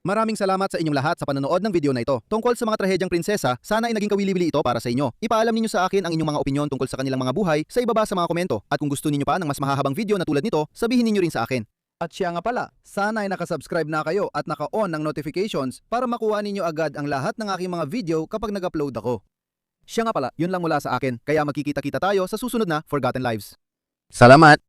Maraming salamat sa inyong lahat sa panonood ng video na ito. Tungkol sa mga trahedyang prinsesa, sana ay naging kawili-wili ito para sa inyo. Ipaalam ninyo sa akin ang inyong mga opinyon tungkol sa kanilang mga buhay sa ibaba sa mga komento. At kung gusto niyo pa ng mas mahahabang video na tulad nito, sabihin niyo rin sa akin. At siya nga pala, sana ay nakasubscribe na kayo at naka-on ng notifications para makuha ninyo agad ang lahat ng aking mga video kapag nag-upload ako. Siya nga pala, yun lang mula sa akin, kaya magkikita-kita tayo sa susunod na Forgotten Lives. Salamat!